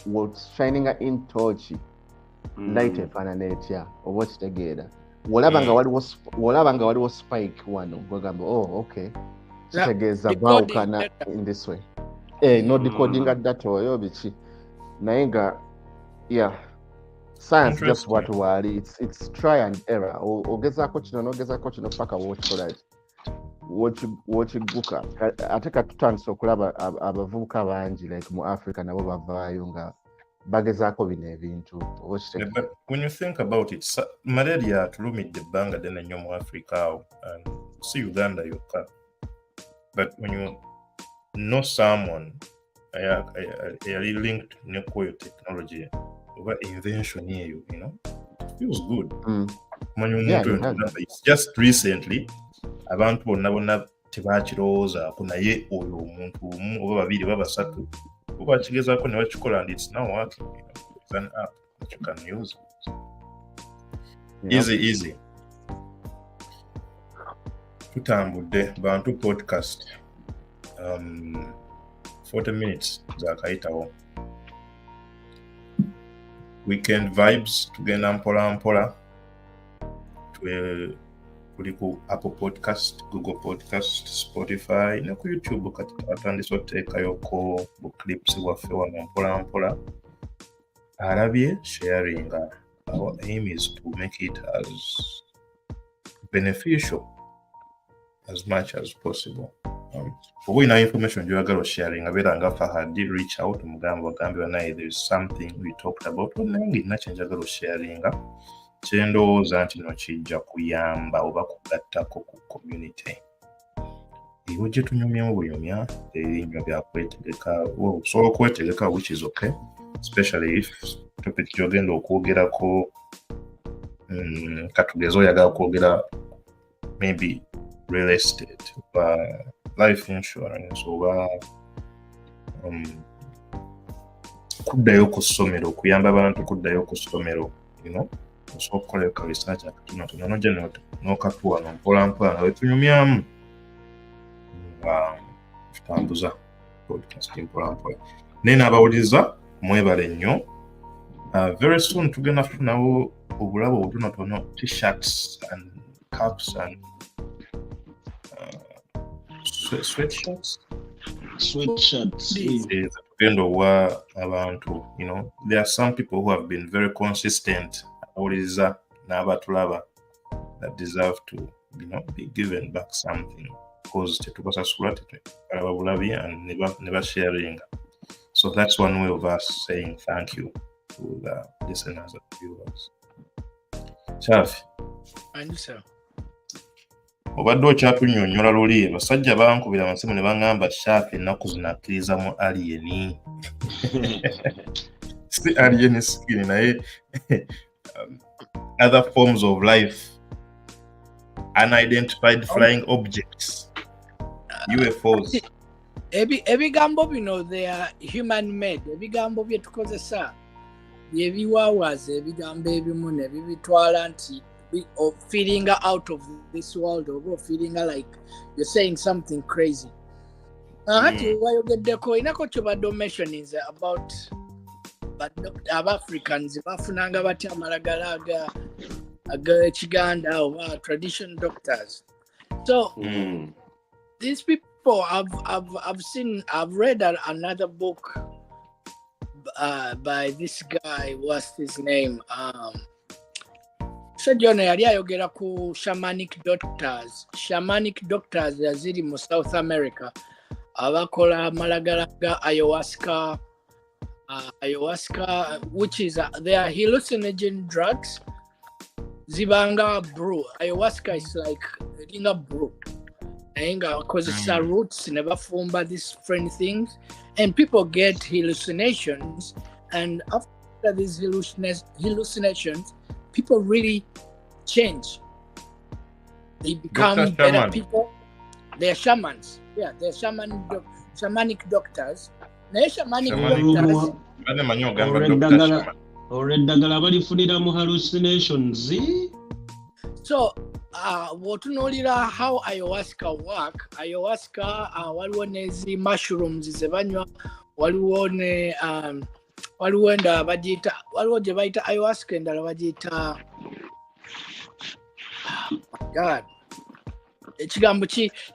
was shining in torch light efaanana etya oba okitegeera wolaba nga waliwo spike wano gwegamba okay kitegeeza baawukana in this way no decoding data oyo biki naye nga science just what wali it's try and error ogezaako kino paka wokikola wokigguka ate katutandisa okulaba abavubuka bangi like mu Africa nabo bavaayo nga bagezaako bino ebintu. But when you think about it, malaria tulumidde ebbanga ddene nnyo mu Africa awo, si Uganda yokka. But when you know someone yali linked ne kweyo technology oba invention eyo, it feels good. It's just recently abantu bonna tebakirowoozaako naye oyo omuntu omu oba babiri oba basatu oba bakigezaako ne bakikola and it's now working. It's an app that you can use. Easy. Tutambudde bantu podcast 40 minutes zaakayitawo. Weekend vibes tugenda mpola tuli ku Apple Podcast, Google Podcast, Spotify ne ku YouTube kati atandise oteekayoko bu clips waffe wano mpola alabye sharing. Our aim is to make it as beneficial as much as possible. Oba ina information gy'oyagala sharing abeera nga Fahad reach out mugambe naye there is something we talked about nange nakyo njagala sharinga kyendowooza nti no kijja kuyamba oba kugattako ku community. Iwe gye tunyumyamu buyumya erinywa byakwetegeka osobola okwetegeka which is okay, especially if topic gy'ogenda okwogerako katugeza oyagala kwogera maybe real estate oba life insurance oba kuddayo ku ssomero okuyamba abantu kuddayo ku ssomero osobola okukola ka research akatonotono nojja n'okatuwa mpola nga wetunyumyamu nga tutambuza podcast mpola naye n'abawuliriza mwebale nnyo. Very soon tugenda kufunawo obulabo obutonotono t-shirts and caps and sweatshirts. Tugenda owa abantu, there are some people who have been very consistent awuliriza n'abatulaba that deserve to be given back something because tetubasasula tetwalaba bulabi and never sharing. So that's one way of us saying thank you to the listeners and viewers. Shafi. Anisa. Obadde okyatunyonnyola luli basajja bankubira amasimu ne baŋŋamba Shafi ennaku zino akkiriza mu alien. Si alien skin naye other forms of life, unidentified flying objects, UFOs. Ebigambo bino they are human made. Ebigambo bye tukozesa byebiwaawaza ebigambo ebimu ne bibitwala nti or feeling out of this world or feeling like you're saying something crazy. Hati wayogeddeko inako kyobadde mentionings about Africans bafunanga batya amalagala aga Chiganda or traditional doctors. So these people I've read another book by this guy. What's his name? So John yali ayogera ku shamanic doctors yaziri mu South America abakola malagalaga ayahuasca, which is they are hallucinogen drugs. Zibanga brew. Ayahuasca is like ringa brew. Because it's roots never formed by these different things, and people get hallucinations, and after these hallucinations, people really change. They become better people. They're shamans. Yeah, they're shamanic doctors. They're shamanic doctors. Hallucinations. So, what how ayahuasca work? Ayahuasca, waliwo nezi mushrooms zebanywa, waliwo ne waliwo nda bagita, waliwo je bayita ayahuasca endala bagita. God, ekigambo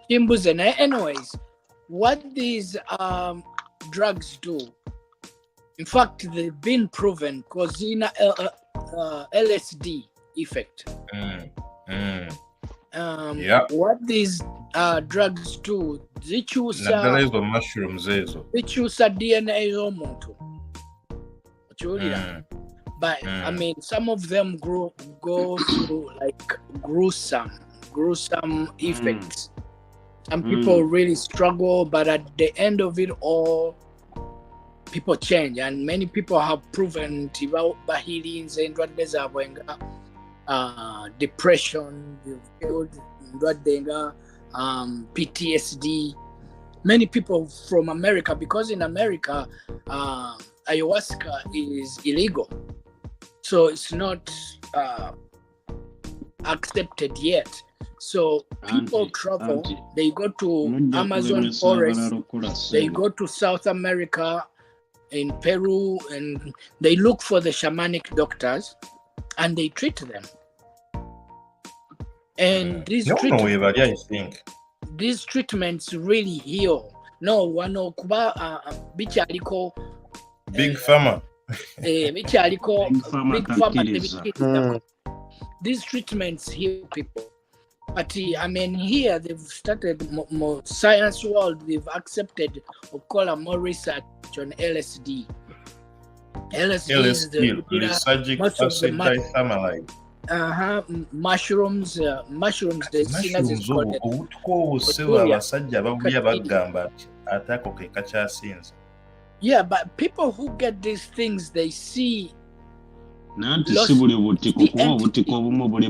kimbuze naye. Anyways, what these drugs do, in fact, they've been proven because in LSD effect. What these drugs do, zikyusa DNA y'omuntu. But I mean, some of them go through like gruesome effects. Some people really struggle, but at the end of it all, people change, and many people have proven healings and depression, PTSD. Many people from America, because in America, ayahuasca is illegal, so it's not accepted yet. So people travel, they go to Amazon forest, they go to South America, in Peru, and they look for the shamanic doctors and they treat them. And these treatments really heal. No, wano kuba bichaliko big pharma. Bichaliko big pharma. These treatments heal people. But I mean, here they've started more science world. They've accepted or call more research on LSD. LSD is the most of the mushrooms. Mushrooms. The singers is called yeah, but people who get these things, they see.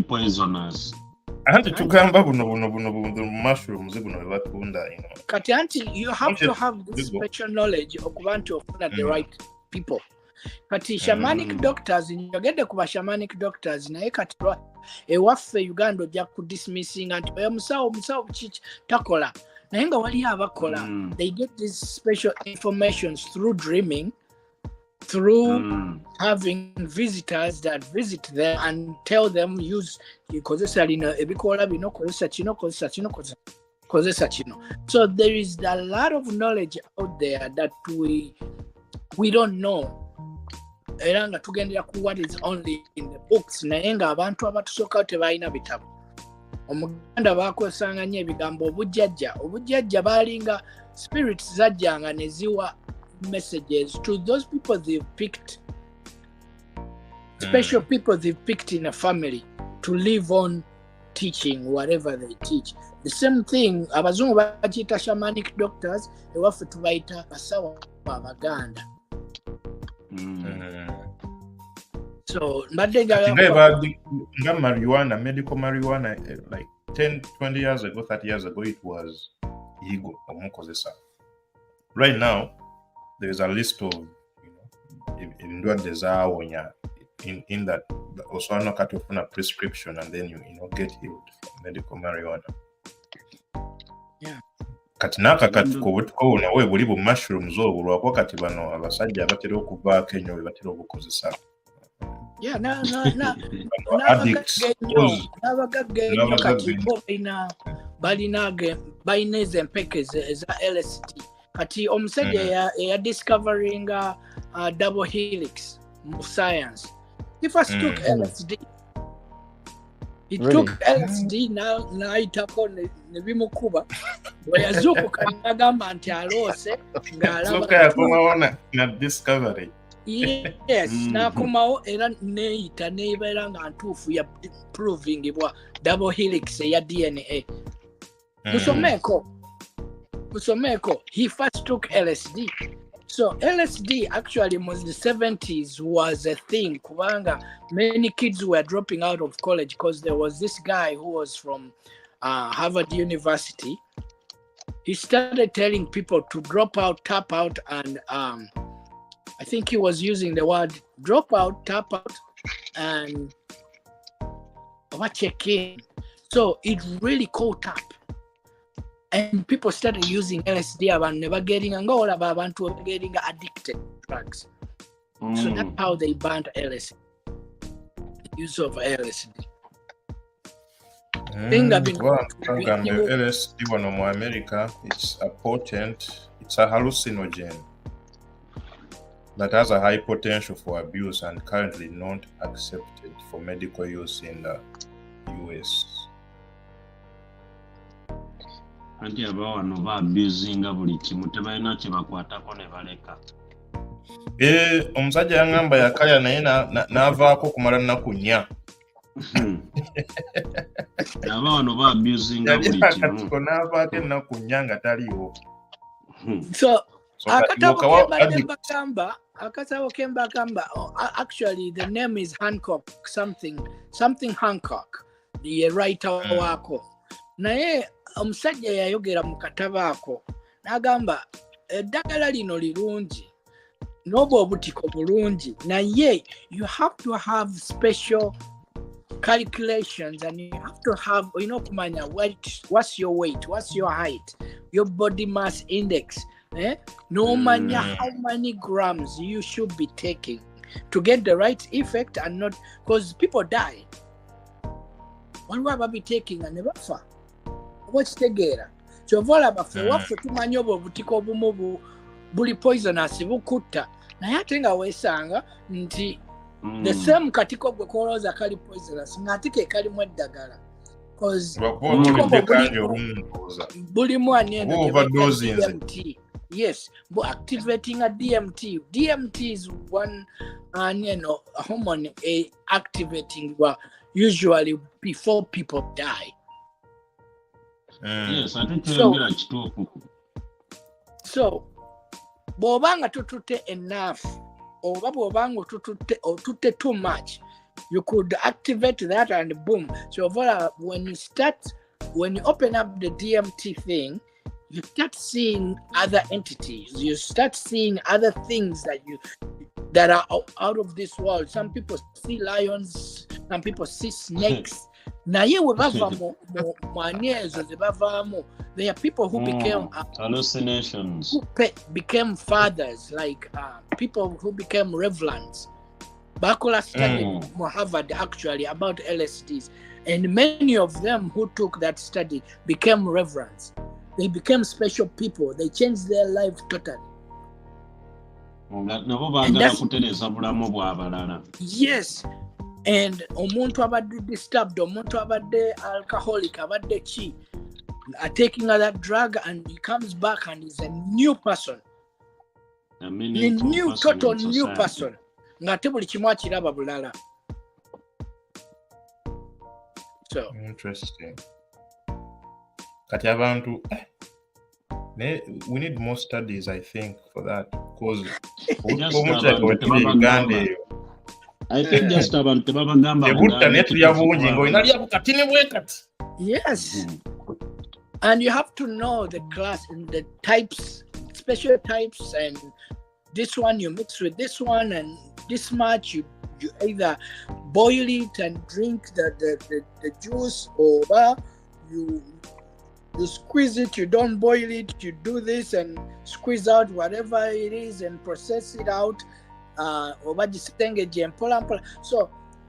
Poisonous. Anti tugamba buno mushrooms buno bebatunda kati anti you have to have this special knowledge okubantu ofuna the right people. Kati shamanic doctors njogedde kuba shamanic doctors naye kati ewaffe Uganda ojja ku dismissing anti oyo musawo kichi takola naye nga wali abakola. They get this special informations through dreaming, through having visitors that visit them and tell them use kozesa lino ebikola bino kozesa kino. So there is a lot of knowledge out there that we don't know. Era nga tugendera ku what is only in the books naye nga abantu abatusooka tebalina bitabo. Omuganda bakozesanga nnyo ebigambo obujjajja baalinga spirits zajjanga ne ziwa messages to those people they've picked, special people they've picked in a family to live on teaching whatever they teach. The same thing abazungu bakiyita shamanic doctors, ewaffe tubayita basawo abaganda. So marijuana, medical marijuana, like 10, 20 years ago, 30 years ago, it was illegal. Right now, there is a list of, in that also not cut off on a prescription and then you get healed from medical marijuana. Yeah. Katinaka katuko nawe buli bu mushrooms obulwako kati bano abasajja abatera okuva Kenya batera okukozesa. Yeah, no. Addicts. Balina empekes eza LSD. kati omusajja ya discovering double helix mu science. He first took LSD. He took LSD n'ayitako ne bimukuba bwe yazuukuka n'agamba nti aloose ng'alaba na discovery. Yes, n'akomawo era neeyita neebeera nga ntuufu ya provingibwa double helix eya DNA. Musomeko, he first took LSD. So LSD actually in the 70s was a thing. Kubanga many kids were dropping out of college because there was this guy who was from Harvard University. He started telling people to drop out, tap out, and I think he was using the word drop out, tap out, and check in. So it really caught up. And people started using LSD and never getting addicted to drugs. So that's how they banned LSD. The use of LSD. LSD one in America, it's a potent, it's a hallucinogen that has a high potential for abuse and currently not accepted for medical use in the US. Anti abawano ba abusinga buli kimu tebalina kye bakwatako ne baleka. Omusajja yangamba yakaya naye n'avaako kumala nnaku 4. Abawano ba abusinga buli kimu. N'avaako ennaku 4 nga taliiwo. So akatabo kembagamba, actually the name is Hancock, something Hancock, the writer wako. Naye omusajja yayogera mu katabo ako n'agamba eddagala lino lirungi n'obwo obutiko bulungi, naye you have to have special calculations and you have to have, kumanya what's your weight, what's your height, your body mass index, n'omanya how many grams you should be taking to get the right effect and not, because people die. Waliwo ababi taking and never bafa. Kitegeera kyovola bafe waffe tumanyi obwo obutiko obumu buli poisonous bukutta, naye ate nga weesanga nti the same katiko gwe kolooza kali poisonous ng'ate ke kalimu eddagala bulimu anieno DMT. Yes, but activating a DMT. DMT is one hormone activating usually before people die. Yes, I think so bw'obanga tutute enough oba bw'obanga otute too much, you could activate that and boom. So when you open up the DMT thing, you start seeing other entities, you start seeing other things that are out of this world. Some people see lions, some people see snakes. Naye we bava mu ezo ze bavaamu, there are people who became hallucinations, who became fathers, like people who became reverends. Bakola studied mu Harvard actually about LSDs, and many of them who took that study became reverends. They became special people. They changed their life totally. Yes. And omuntu abadde disturbed, omuntu abadde alcoholic, abadde chi, taking that drug, and he comes back and is a new person. Total new person. Ngate buli kimu akiraba bulala. So interesting. Kati abantu we need more studies, I think, for that, because I think just abantu tebabagamba yes. And you have to know the class and the types, special types, and this one you mix with this one, and this much you either boil it and drink the juice, or you squeeze it, you don't boil it, you do this and squeeze out whatever it is and process it out. So,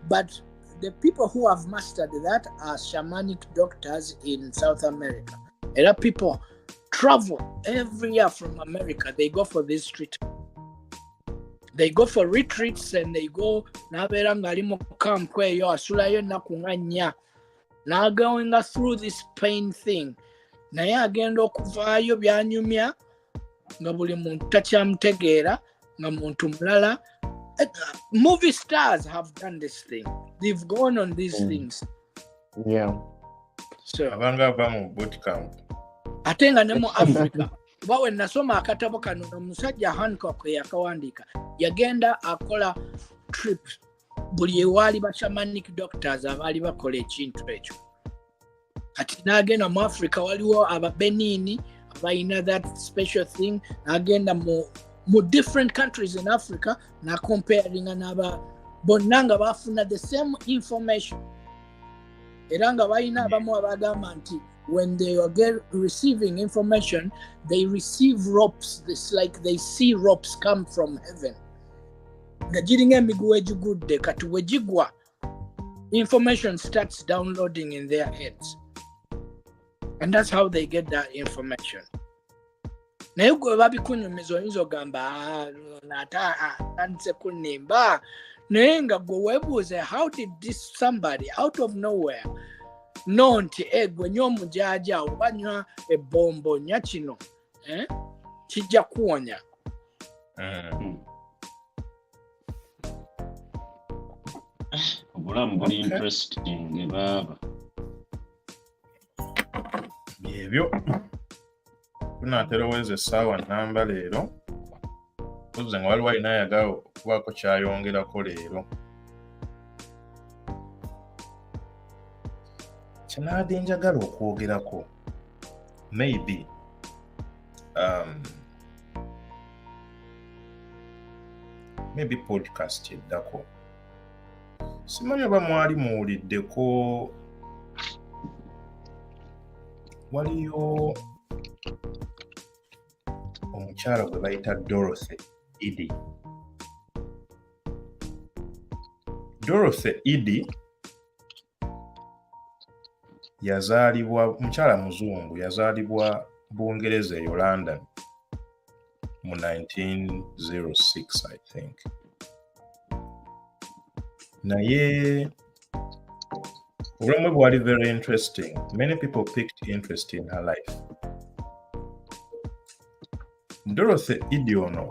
but the people who have mastered that are shamanic doctors in South America. There are people travel every year from America. They go for this treatment. They go for retreats and they go nabeera ngali mu camp kweyo asulayo ennaku nga 4 na going through this pain thing. Naye agenda okuvaayo byanyumya nga buli muntu takyamutegeera nga muntu mulala. Movie stars have done this thing. They've gone on these things. Yeah. So abanga ava mu boot camp ate nga ne mu Africa bawe nasoma akatabo kano omusajja Hancock yakawandiika yagenda akola trips buli ewaali ba shamanic doctors abaali bakola ekintu ekyo. Kati n'agenda mu Africa waliwo aba Benini abalina that special thing. N'agenda mu different countries in Africa na comparing n'aba bonna nga bafuna the same information. Era nga balina abamu abagamba nti when they are receiving information, they receive ropes. It's like they see ropes come from heaven. Nga giringa emiguwa egigudde kati wegigwa information starts downloading in their heads. And that's how they get that information. Naye gwe babikunyumiza oyinza ogamba atandise kunimba naye nga gwe weebuuze how did this somebody out of nowhere know nti gwe nywa omujaja oba nywa ebbombo nywa kino kijja kuwonya. Obulamu buli interesting baba. Byebyo tunateeroweza essaawa nnamba leero kuzze nga waliwo alina ayagala okubaako kyayongerako leero. Kyenaadde njagala okwogerako maybe podcast eddako. Simanyi oba mwali muwuliddeko waliyo omukyala gwe bayita Dorothy Idi. Dorothy Idi yazaalibwa mukyala muzungu, yazaalibwa Bungereza eyo London mu 1906 I think. Naye obulamu bwali very interesting. Many people picked interest in her life. Dorothy Idi ono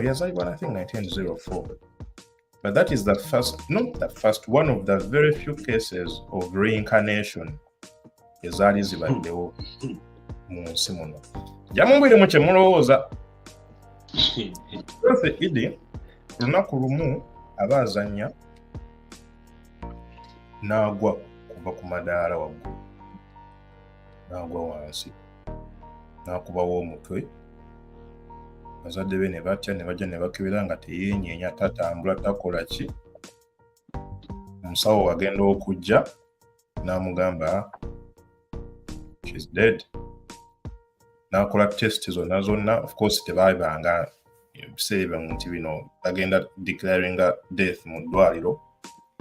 yazaalibwa I think 1904. But that is one of the very few cases of reincarnation ezaali zibaddewo mu nsi muno. Jamumbiremu kye mulowooza. Dorothy Idi olunaku lumu aba azannya n'agwa kuva ku madaala waggulu, n'agwa wansi n'akubawo omutwe. Bazadde be ne batya ne bajja ne bakebera nga teyeenyeenya, tatambula, takola ki. Omusawo wagenda okujja n'amugamba she's dead. N'akola test zonna of course tebaabanga ebiseera nti bino bagenda declaringa death mu ddwaliro.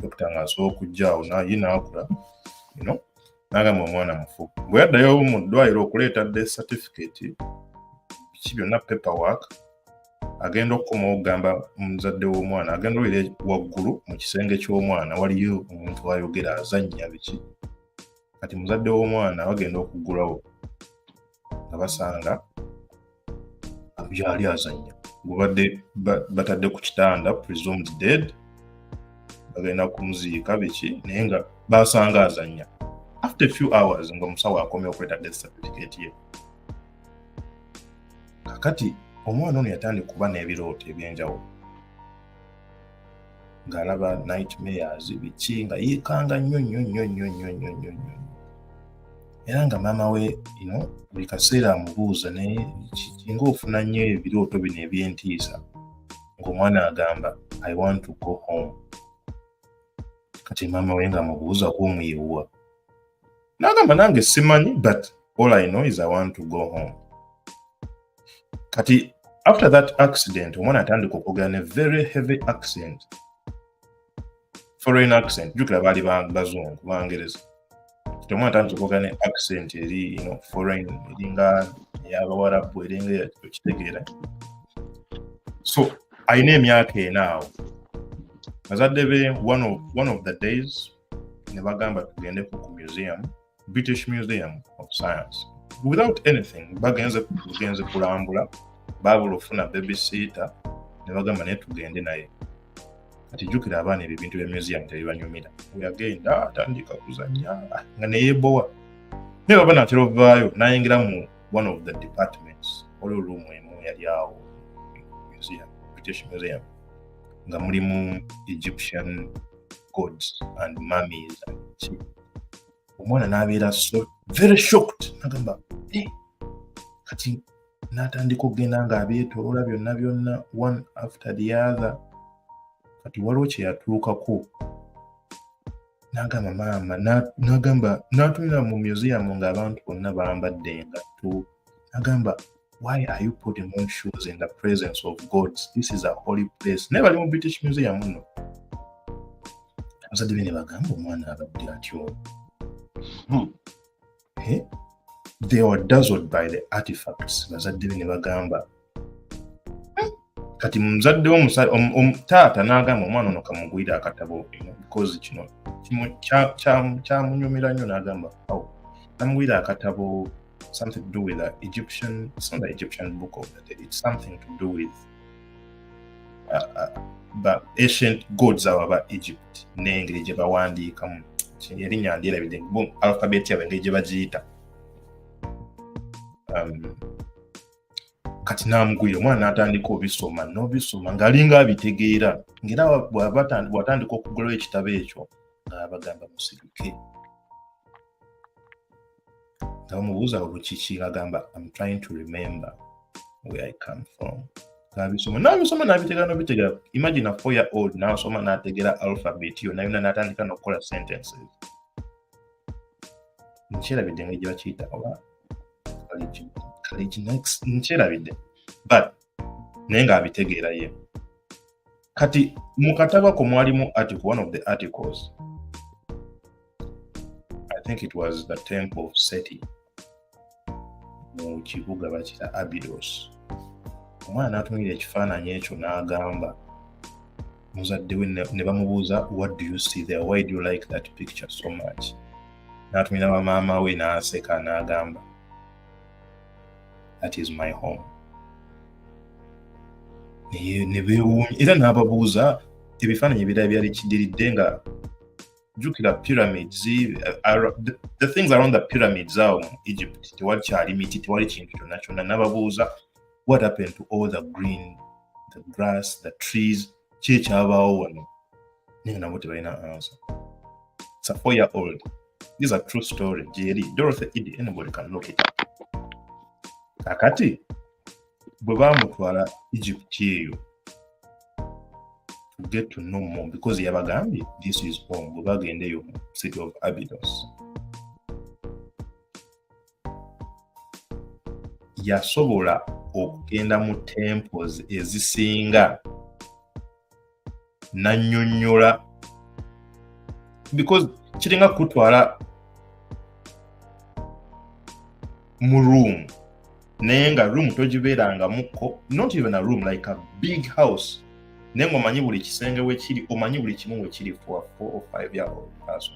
Dokita ng'asobola okujjaawo naye n'akula n'agamba omwana mufu. Bwe yaddayo mu ddwaliro okuleeta death certificate biki byonna paperwork, agenda okukomawo okugamba omuzadde w'omwana, agenda olira waggulu mu kisenge ky'omwana waliyo omuntu ayogera azannya biki. Kati muzadde w'omwana bagenda okuggulawo nga basanga byali azannya, gubadde batadde ku kitanda presumed dead. Bagenda kumuziika biki naye nga basanga azannya. After a few hours nga omusawo akomye okuleeta death certificate ye. Kakati omwana ono yatandika kuba n'ebirooto ebyenjawulo, ng'alaba nightmares biki, nga yeekanga nnyo. Era nga maama we buli kaseera amubuuza naye kinga ofuna nnyo ebirooto bino ebyentiisa, ng'omwana agamba I want to go home. Kati maama we nga amubuuza gw'omuyiwa, n'agamba nange simanyi, but all I know is I want to go home. Kati after that accident omwana atandika okwogera ne very heavy accent, foreign accent, jukira baali bazungu Bangereza. Tomwana tantukoga ne accent eri foreign eringa y'Abawarabu eringa ekitegeera. So ayina emyaka enaawo. Bazadde be one of the days ne bagamba tugende ku museum, British Museum of Science. Without anything, bagenze kulambula, baabula ofuna babysitter, ne bagamba naye tugende naye. Kati jjukira abaana ebyo ebintu bya museum tebibanyumira. Yagenda atandika kuzannya nga ne yeebowa. Naye baba natera ovaayo n'ayingira mu one of the departments, waliwo room emu yali awo museum, British Museum, nga mulimu Egyptian gods and mummies. Omwana n'abeera so very shocked, n'agamba kati n'atandika okugenda ng'abyetooloola byonna one after the other. Kati waliwo kye yatuukako n'agamba maama, n'atunula mu museum ng'abantu bonna bambadde engatto, n'agamba why are you putting on shoes in the presence of gods? This is a holy place. Naye bali mu British Museum nno. Abazadde be ne bagamba omwana abadde atyo. They were dazzled by the artifacts. Bazadde be ne bagamba. Kati muzadde taata n'agamba omwana ono kamugwire akatabo because kino kyamunyumira nnyo, n'agamba namugwire akatabo something to do with the Egyptian, it's not the Egyptian book of the day, it's something to do with the ancient gods aba Egypt n'engeri gye bawandiikamu erinnya ndyerabidde alphabet yabwe engeri gye bagiyita. Kati n'amugwira omwana n'atandika obisoma ng'alinga abitegeera, ng'era bw'atandika okugulawo ekitabo ekyo ng'abagamba musirike. Nga bamubuuza olukiki ng'agamba I'm trying to remember where I come from. N'abisoma n'abitegeera. Imagine a 4-year-old n'asoma n'ategeera alphabet yonna n'atandika n'okukola sentences. Nkyerabidde engeri gye bakiyita oba nkyerabidde, but naye ng'abitegeera ye. Kati mu katabo ako mwalimu article, one of the articles, I think it was the temple of Seti mu kibuga bakita Abydos. Omwana n'atunira ekifaananyi ekyo n'agamba muzadde we ne bamubuuza what do you see there, why do you like that picture so much? N'atunira maama we n'aseka n'agamba that is my home. Ne beewuunya era n'ababuuza ebifaananyi ebirala byali kidiridde nga jjukira pyramids, the things around the pyramids awo mu Egypt tewali kyali miti, tewali kintu kyonna. N'ababuuza what happened to all the green, the grass, the trees, ki ekyabaawo wano? Naye nabo tebalina answer. It's a 4-year-old. This is a true story. Jerry, Dorothy Eddy, anybody can look it up. Kakati bwe baamutwala Egypt eyo to get to know more, because yabagambye this is home. Bwe bagendeyo mu city of Abydos, yasobola okugenda mu temples ezisinga n'annyonnyola, because kiringa kutwala mu room naye nga room togibeerangamuko, not even a room, like a big house, naye ng'omanyi buli kisenge we kiri, omanyi buli kimu we kiri for a 4 or 5-year-old person.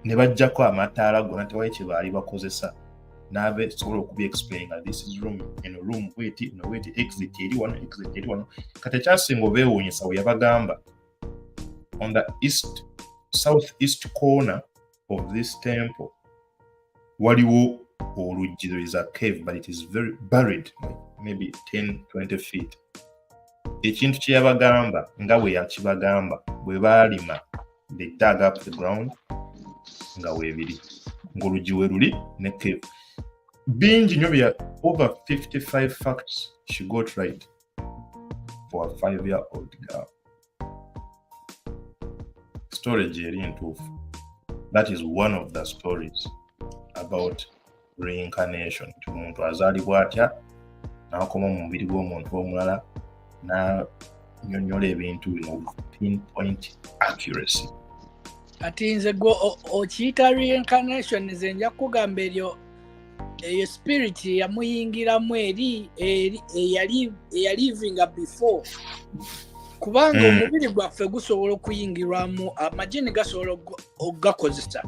Ne bajjako amataala gonna tewali kye baali bakozesa, n'abe sobola okubi explain nga this is room, eno room bweti, no bweti, exit eri wano. Kati ekyasinga obeewuunyisa we yabagamba on the southeast corner of this temple waliwo oluggi. There is a cave, but it is very buried, like maybe 10-20 feet. Ekintu kye yabagamba nga bwe yakibagamba bwe baalima, they dug up the ground nga weebiri, ng'oluggi we luli ne cave. Bingi nnyo bya over 55 facts she got right for a 5-year-old girl. Storage eri entuufu. That is one of the stories about reincarnation. Omuntu azaalibwa atya n'akoma mu mubiri gw'omuntu omulala n'annyonnyola ebintu bino with pinpoint accuracy. ati nze go okiyita reincarnation nze nja kugamba eyo spirit yamuyingiramu eri eyalivinga before kubanga omubiri gwaffe gusobola okuyingirwamu amagini gasobola okugakozesa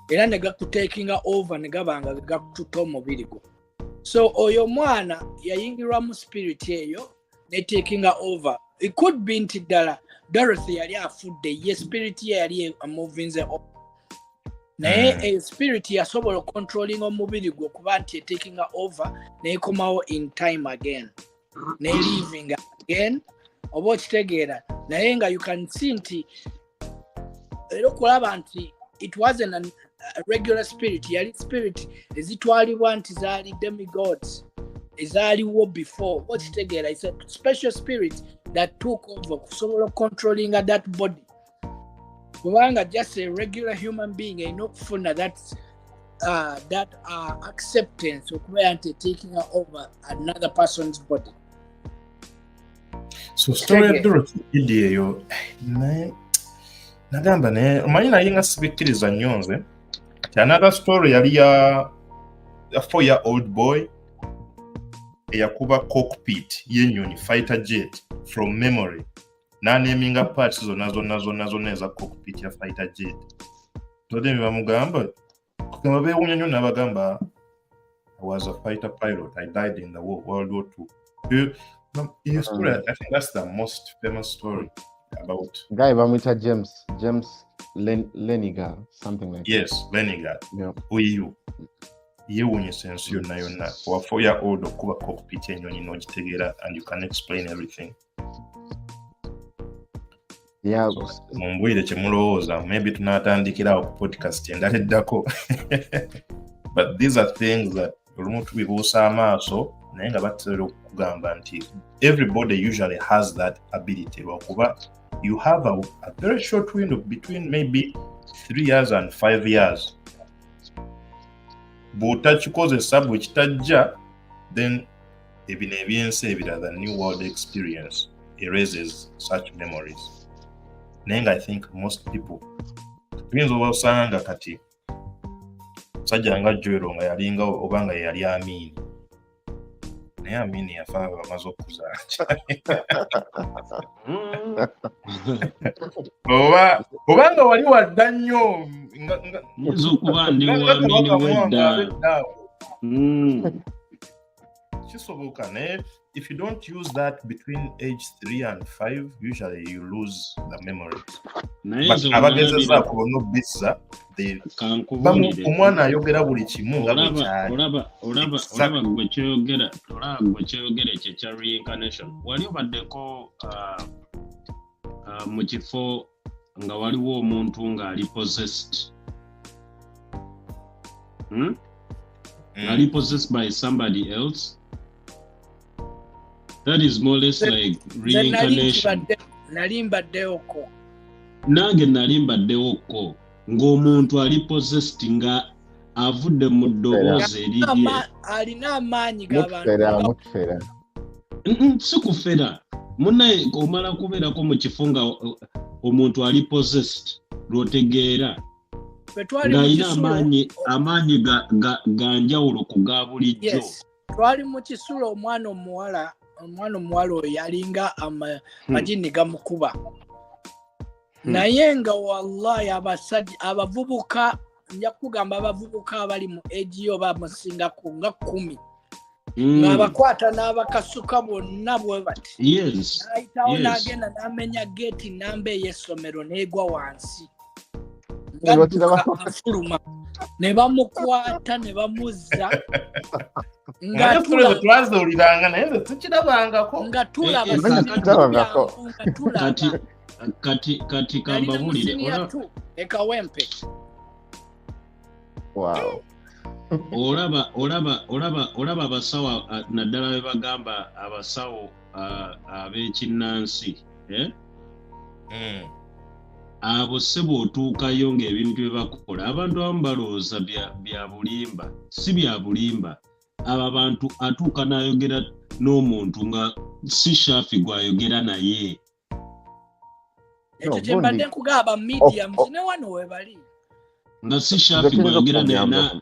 era ne gakutekinga over ne gabanga gakututa omubiri gwo. So oyo mwana yayingirwamu spirit eyo ne takinga over. It could be nti ddala Dorothy yali afudde ye spirit ye yali amovinze over. Naye spirit yasobola controlling omubiri gwo kuba nti takinga over nekomawo in time again ne living again oba okitegeera naye nga you can see nti era okulaba nti it wasn't a regular spirit yali spirit ezitwalibwa nti zaali demigods ezaliwo before okitegeera it's a special spirit that took over kusobola controlling that body kubanga just a regular human being ain't not funa that acceptance okuba nti taking over another person's body. So story ya Dorothy idi eyo nagamba ne omanyi naye nga sibikkiriza nnyo nze ati another story yali ya 4-year-old boy eyakuba cockpit y'ennyonyi fighter jet from memory naneminga parts zonna eza cockpit ya fighter jet tode bamugamba kugamba beewunya nnyo n'abagamba I was a fighter pilot. I died in the World War II. His story, I think that's the most famous story about. Guy Bamita James Leniger, something like yes, that. Yes, Leniger. Yeah. Uyu. Yewunye sense yonna. For a 4-year-old okuba cockpit ennyonyi n'ogitegeera and you can explain everything. Yeah. Mumbwire kyemulowooza. Maybe tunaatandikirawo ku podcast endaleddako. But these are things that olumu tubibuusa amaaso naye nga batera okugamba nti everybody usually has that ability lwakuba you have a very short window between maybe 3 years and 5 years bw'otakikozesa bwe kitajja then ebino ebyensi ebirala the new world experience erases such memories naye nga I think most people tuyinza obasanga kati sajja nga Joero nga yalinga obanga yali Amini naye Amini yafa bamaze okuzaala obanga wali wadda nnyo okuba ndi Amini wedda kisoboka naye if you don't use that between age 3 and 5 usually you lose the memory but abagezezaako bonna obissa omwana ayogera buli kimu nga bwekyali olaba gwe kyogera ekyo kya reincarnation wali obaddeko mu kifo nga waliwo omuntu ng'ali possessed ali possessed by somebody else. That is more or less like reincarnation. Nange nalimbaddeoko ng'omuntu ali possessed nga avudde mu ddoboozi erirye. Alina amaanyi g'abantu. Si kufera. Munnaye omala kubeerako mu kifo nga omuntu ali possessed lw'otegeera. Ng'alina amaanyi ga njawulo ku ga bulijjo. Yes. Twali mu kisulo omwana omuwala oyo yalinga amagini gamukuba. Naye nga wallahi abasajja abavubuka nja kugamba abavubuka abali mu age oba musingako nga 10 ng'abakwata n'abakasuka bonna bwe bati. Yes. Ayitawo n'agenda n'amenya gate namba ey'essomero n'egwa wansi. Afuluma ne bamukwata ne bamuzza nga twazuliranga naye tukirabangako nga tulaba kati kambabulire ekawempe. Wow. olaba abasawo naddala be bagamba abasawo ab'ekinnansi abo se bw'otuukayo ng'ebintu bye bakola abantu abamu balowooza bya bulimba si bya bulimba. Abo abantu atuuka n'ayogera n'omuntu nga si Shafi gw'ayogera naye ekyo kyembadde nkugaba mediums ne wano webali nga si shafi bweyogera nena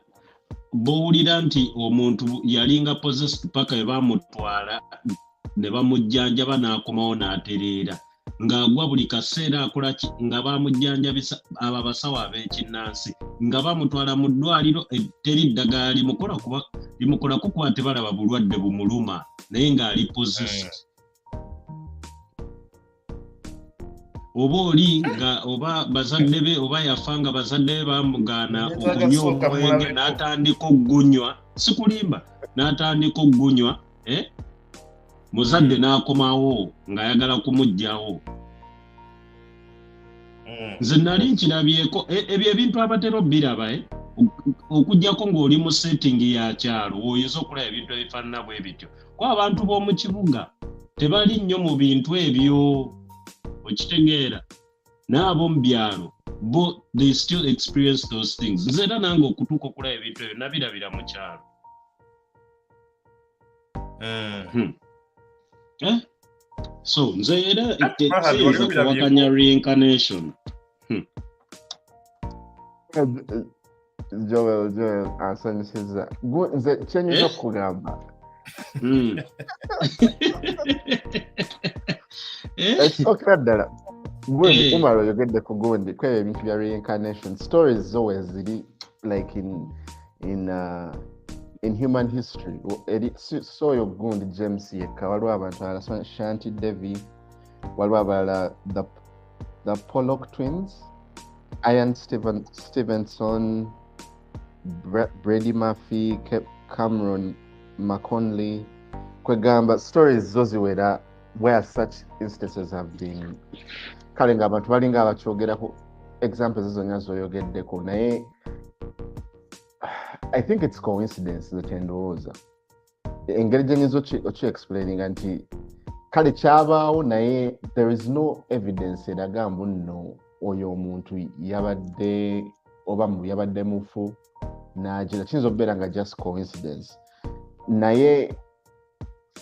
bowulira nti omuntu yalinga possessed paka bamutwala ne bamujjanjaba n'akomawo n'atereera ng'agwa buli kaseera akola nga bamujjanjabisa abo abasawo ab'ekinnansi nga bamutwala mu ddwaliro teri ddagala limukola kukuba tebalaba bulwadde bumuluma naye ng'ali possessed. Oba oli nga oba bazadde be oba yafa nga bazadde be bamugaana okunywa omwenge n'atandika okugunywa sikulimba n'atandika okugunywa muzadde n'akomawo ng'ayagala kumugjawo. Nze nali nkirabyeko ebyo ebintu abatera obbiraba okujjako ng'oli mu setting ya kyalo oyinza okulaba ebintu ebifaanana bwe bityo kuba abantu b'omu kibuga tebali nnyo mu bintu ebyo okitegeera n'abo mu byalo bo they still experience those things. Nze era nange okutuuka okulaba ebintu ebyo nabirabira mu kyalo. So nze era kiyinza kuwakanya reincarnation. Joel asanyusiza nze kyenyuza kugamba ekisokera ddala gundi kumala oyogedde ku gundi kwebyo ebintu bya reincarnation stories always ziri like in human history. Soyo gundi James yekka waliwo abantu abalala Shanti Devi, waliwo abalala the Pollock twins, Ian Stevenson, Brady Murphy, Cameron McConley. Kwegamba stories zo ziwera where such instances have been. Kale nga abantu balinga abakyogerako examples ezo zonna zoyogeddeko naye I think it's coincidence that endowooza engeri gyenyinza explaining nti kale kyabaawo naye there is no evidence eraga mbu nno oyo omuntu yabadde oba yabadde mufu n'agira kiyinza okubeera nga just coincidence naye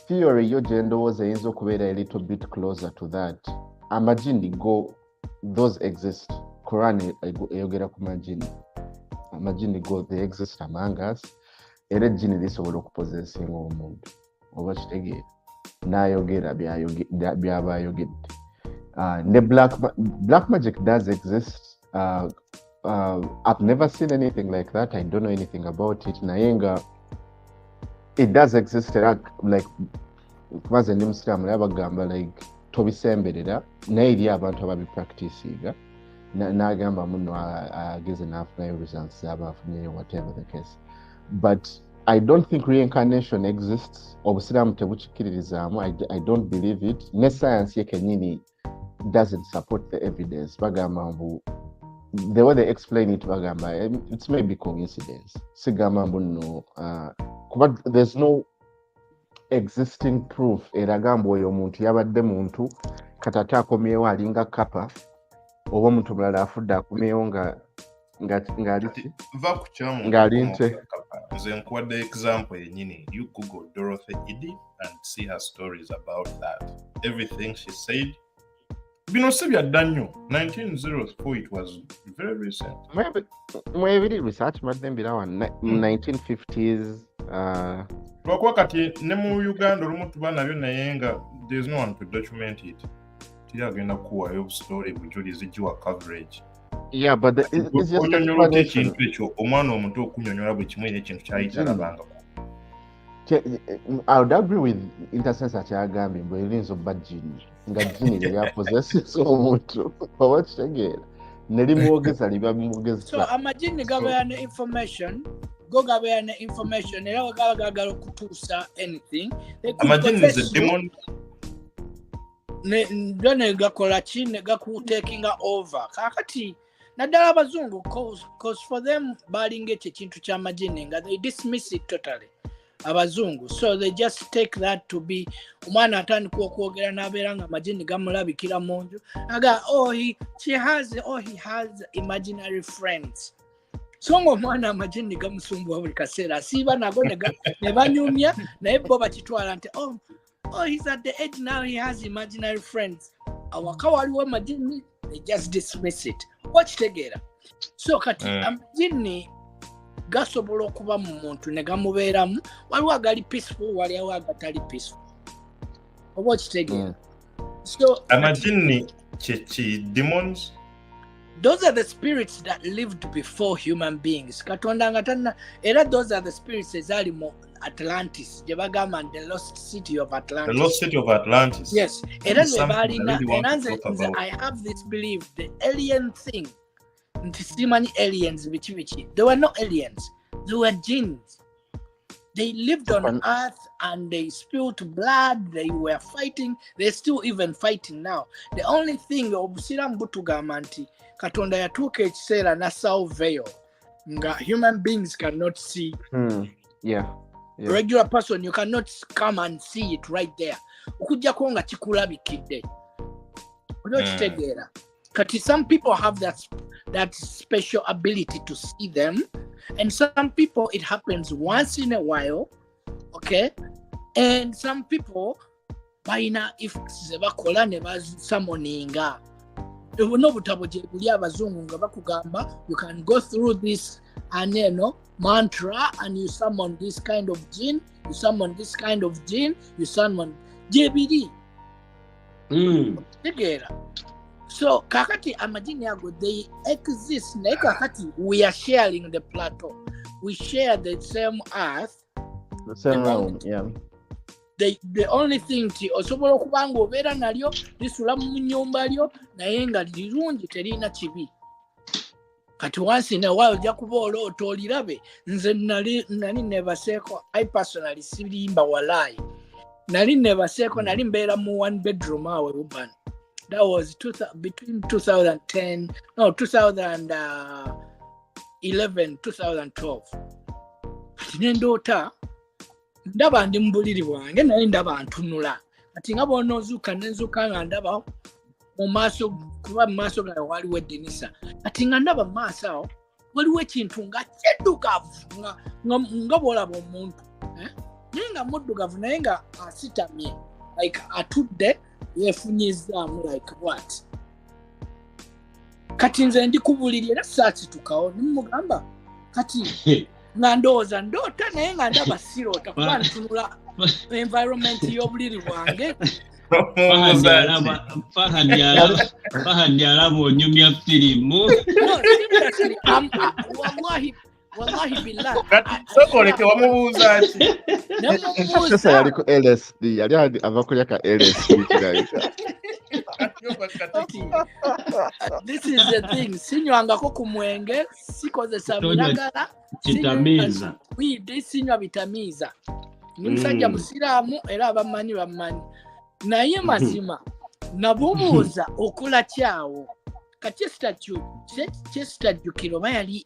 theory yo gye ndowooza eyinza okubeera a little bit closer to that. Amajini go those exist. Quran eyogera ku majini. Amajini go they exist among us. Era jini lisobola okupossessinga omuntu oba kitegeera n'ayogera byaba ayogedde. The black magic does exist. I've never seen anything like that. I don't know anything about it. Nayenga it does exist like kumaze ndi musiramu yabagamba like tobisemberera naye eri abantu ababipracticinga n'agamba muno ageze n'afunayo results abafunyeyo whatever the case. But I don't think reincarnation exists. Obusiramu tebukikkiririzaamu. I don't believe it. Ne science yekenyini doesn't support the evidence. Bagamba mbu the way they explain it bagamba it's maybe coincidence. Sigamba mbu no but there's no existing proof eraga mbu oyo omuntu yabadde muntu katata akomyewo alinga kapa oba omuntu mulala afudde akomyewo ng'ali nte. Nze nkuwadde example yenyini. You Google Dorothy Eddy and see her stories about that. Everything she said Bino si byadda nnyo. 1904 it was very recent. Mwebiri research madde mbirawa 1950s. Lwakuba kati ne mu Uganda olumu tuba nabyo naye nga there's no one to document it. Tiyagenda kuwayo story bujulizi jiwa coverage. Yeah, but it's just ekintu ekyo omwana omuto okunyonyola bwe kimu ekintu kyayitalabangako. I would agree with intersense akyagambye mbu erinza obba jini nga jini lyapossesses omuntu oba kitegeera ne limwogeza liba bimwogeza. So amajini gabeera ne information go gabeera ne information era wegaba gagala okutuusa anything. Amajini is a demon. Ne gakola ki ne gakutekinga over kakati naddala abazungu cause for them balinga ekyo ekintu ky'amajini nga they dismiss it totally. Abazungu, so they just take that to be omwana atandika okwogera n'abeera nga amajini gamulabikira mu nju aga he has imaginary friends. So ng'omwana amajini gamusumbuwa buli kaseera asiiba nago ne banyumya naye bo bakitwala nti he's at the age now he has imaginary friends. Awaka waliwo amajini they just dismiss it. Watch together. So kati amajini gasobola okuba mu muntu ne gamubeeramu waliwo agali peaceful waliwo agatali peaceful. Watch together. So amajini demons. Those are the spirits that lived before human beings. Katonda ngatana era those are the spirits ezali mu Atlantis. Jebagamba the lost city of Atlantis. The lost city of Atlantis. Yes. Era I have this belief the alien thing. Ntisimani aliens bichi. There were no aliens. There were jinns. They lived on Earth and they spilled blood. They were fighting. They're still even fighting now. The only thing obusira mbutugamba nti Katonda yatuuka ekiseera nasawo veil nga human beings cannot see. Yeah. Regular person you cannot come and see it right there. Okujjako nga kikulabikidde. Okitegeera. Kati some people have that special ability to see them, and some people it happens once in a while, okay? And some people baina if zebakola ne basummoninga. No butabo je buli abazungu nga bakugamba you can go through this mantra and you summon this kind of jinn, you summon this kind of jinn, you summon JBD. Together. So kakati amajini ago they exist. Na kakati we are sharing the plateau. We share the same earth. The same realm, yeah. The only thing ti osobola okubanga obeera nalyo lisula mu nnyumba lyo naye nga lirungi terina kibi. Kati once in a while ojja kuba oloota olirabe. Nze nali nebaseeko I personally sirimba walai. Nali nebaseeko nali mbeera mu one bedroom awe Ruban. That was between 2011, 2012. Nendota ndaba ndi mbuliri bwange naye ndaba ntunula. Kati nga bonozuka nenzuka nga ndaba mu maaso kuba mu maaso ga waliwo eddinisa. Kati nga ndaba mu maaso awo waliwo ekintu nga kiddugavu nga bw'olaba omuntu. Naye nga muddugavu naye nga asitamye like atudde yefunyizaamu like what? Kati nze ndi kubuliri era saakitukawo nimugamba kati nga ndowooza ndoota naye nga ndaba siroota kuba ntunula environment y'obuliri bwange. Fahadi alaba onyumya firimu. Wallahi billahi. Sokoleke wamubuuza ki? Sasa yali ku LSD, yali ava kulya ka LSD kirayika. This is the thing. Sinywangako ku mwenge, sikozesa biragala. Kitamiiza. Sinywa bitamiiza. Ni musajja musiraamu era abamanyi. Naye mazima nabubuuza okola kyawo. Kati kyesitajjukira oba yali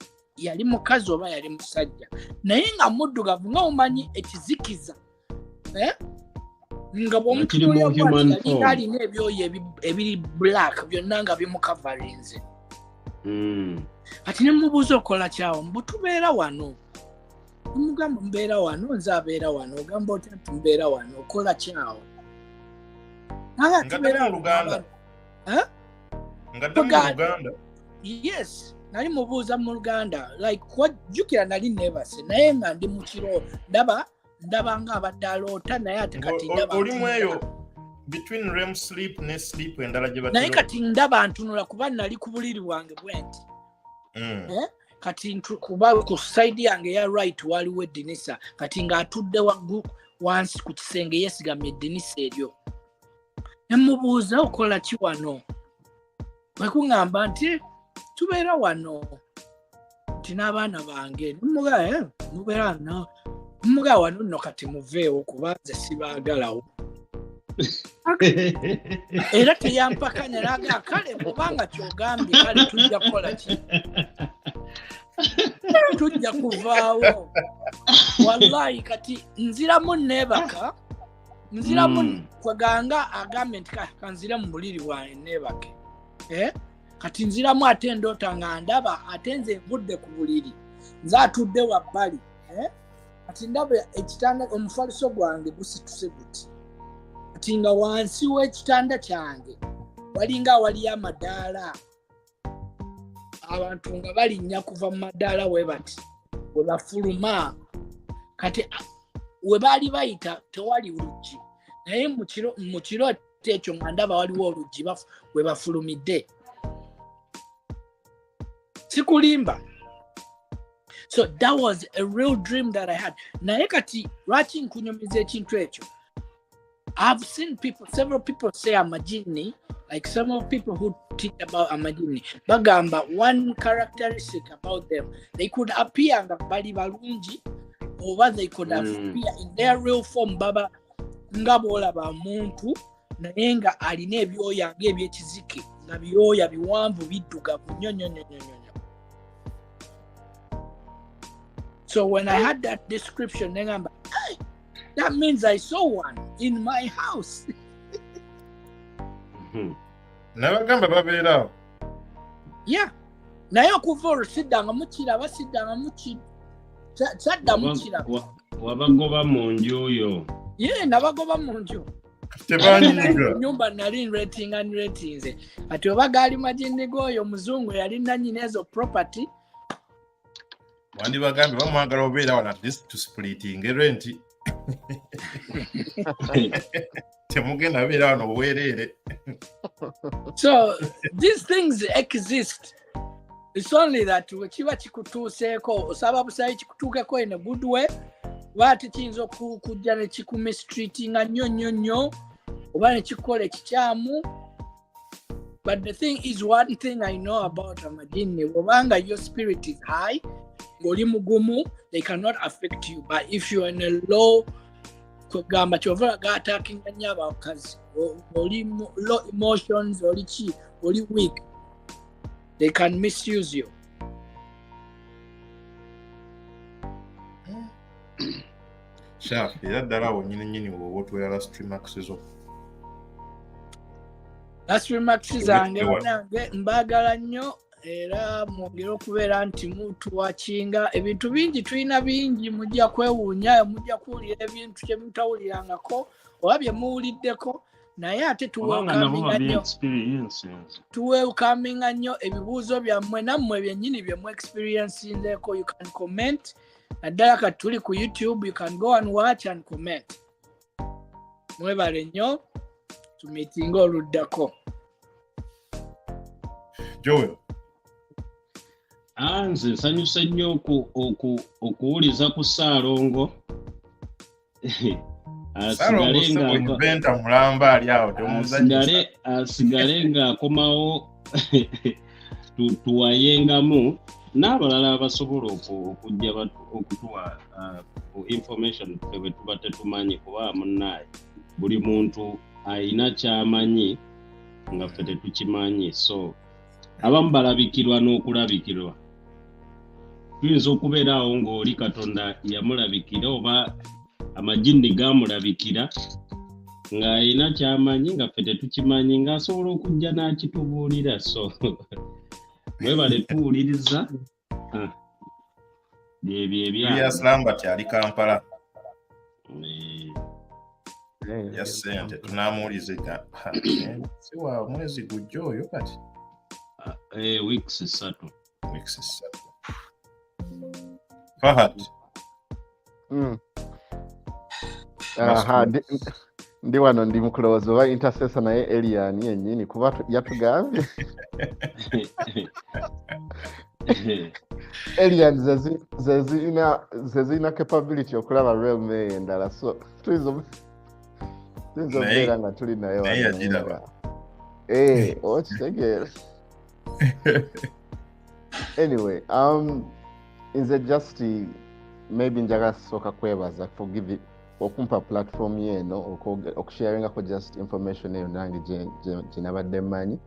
mukazi oba yali musajja. Naye nga muddugavu nga omanyi ekizikiza. Nga bw'omutunuulira alina ebyoya ebiri black byonna nga bimukavarinze. Kati ne mubuuza okola kyawo mbu tubeera wano. Mugamba mbeera wano nze abeera wano ogamba otya tubeera wano okola kyawo. Nga tubeera mu Luganda. Nga tubeera mu Luganda. Yes. Nali mubuuza mu Luganda like jjukira nali neebase naye nga ndi mu kiro ndaba nga abadde aloota naye ate kati ndaba oli mweyo between REM sleep ne sleep endala gye naye kati ndaba ntunula kuba nali ku buliri bwange bwenti. Kati kuba ku side yange ya right waliwo eddinisa kati ng'atudde wansi ku kisenge yeesigamye eddinisa eryo. Ne mubuuza okola ki wano? Bwe kuŋŋamba nti tubeera wano nti n'abaana bange mubeera wano nno kati muveewo kuba nze sibaagalawo. Era teyampakanya n'agaa kale kubanga ky'ogambye kale tujja kukola ki? Tujja kuvaawo. Wallahi kati nziramu neebaka. Nziramu kweganga agambye nti kanzire mu buliri bwange neebake. Kati nziramu ate ndoota nga ndaba ate nze nvudde ku buliri. Nze atudde wabbali. Kati ndaba ekitanda omufaliso gwange gusituse guti. Kati nga wansi w'ekitanda kyange walinga waliyo amadaala abantu nga balinnya kuva mu madaala we bati we bafuluma kati we baali bayita tewali luggi naye mu kiro ekyo nga ndaba waliwo oluggi we bafulumidde sikulimba. So that was a real dream that I had. Naye kati lwaki nkunyumiza ekintu ekyo? I've seen several people say amajini, like some people who teach about amajini. Bagamba, one characteristic about them, they could appear nga bali balungi, or they could appear in their real form, baba nga bolaba muntu, naye nga alina ebyoya ng'ebyekizike, nga byoya biwanvu biddugavu nnyo. So when I had that description, then I'm like, hey, that means I saw one in my house. Never come back. Yeah. Naye okuva olusiddanga mukiraba siddanga sadda mukiraba. Wabagoba mu nju oyo. Yeah, nabagoba mu nju. Tebanyiga. Nyumba nali nze. Ati oba gaali majindi goyo muzungu yali nannyina ezo property. Wandi bagambe bamwagala obeera wala to splitting rent. Temugenda beera wano bwerere. So these things exist. It's only that wekiba kikutuuseeko osaba busayi kikutuukeko in a good way. Wati kiyinza okujja ne kikumistreatinga nnyo oba ne kikola ekikyamu. But the thing is, one thing I know about amajini, obanga your spirit is high, ngoli mugumu, they cannot affect you. But if you are in a low kugamba chovera attacking nyaba kazi, oli low emotions, oli weak, they can misuse you. Sha, era ddala wonyine wotwera streamax zo. Streamax zange nange mbagala nnyo era mwongera okubeera nti mutuwakinga ebintu bingi tulina bingi mujja kwewuunya mujja kuwulira ebintu kye mutawulirangako oba bye muwuliddeko naye ate tuwelcaminga nnyo ebibuuzo byammwe nammwe byennyini bye mu experiencinzeko. You can comment naddala kati tuli ku YouTube, you can go and watch and comment. Mwebale nnyo tumitinga oluddako. Joel. Nze nsanyusa nnyo okuwuliza ku Ssaalongo. Asigale ng'akomawo tuwayengamu n'abalala abasobola okujja okutuwa information bwe tuba tetumanyi kuba munnaye buli muntu ayina ky'amanyi nga ffe tetukimanyi. So abamu balabikirwa n'okulabikirwa. Tuyinza okubeeraawo ng'oli Katonda yamulabikira oba amajini gaamulabikira ng'ayina ky'amanyi nga ffe tetukimanyi ng'asobola okujja n'akitubuulira. So mwebale tuwuliriza byebyo ebyalo. Yasilamba tyali Kampala. Yasente tunamuwulizika. Siwa mwezi gujja oyo kati. Weeks 3. Fahad. Ndi wano ndi mukulowooza oba intercessor naye Elian yennyini kuba yatugambye. Elian zezina capability okulaba realm endala, so tuyinza okubeera nga tuli naye wano. Okitegeera. Anyway, nze just maybe njagala sooka kwebaza forgive okumpa platform yeno okusharingako just information eyo nange gye nabadde mmanyi.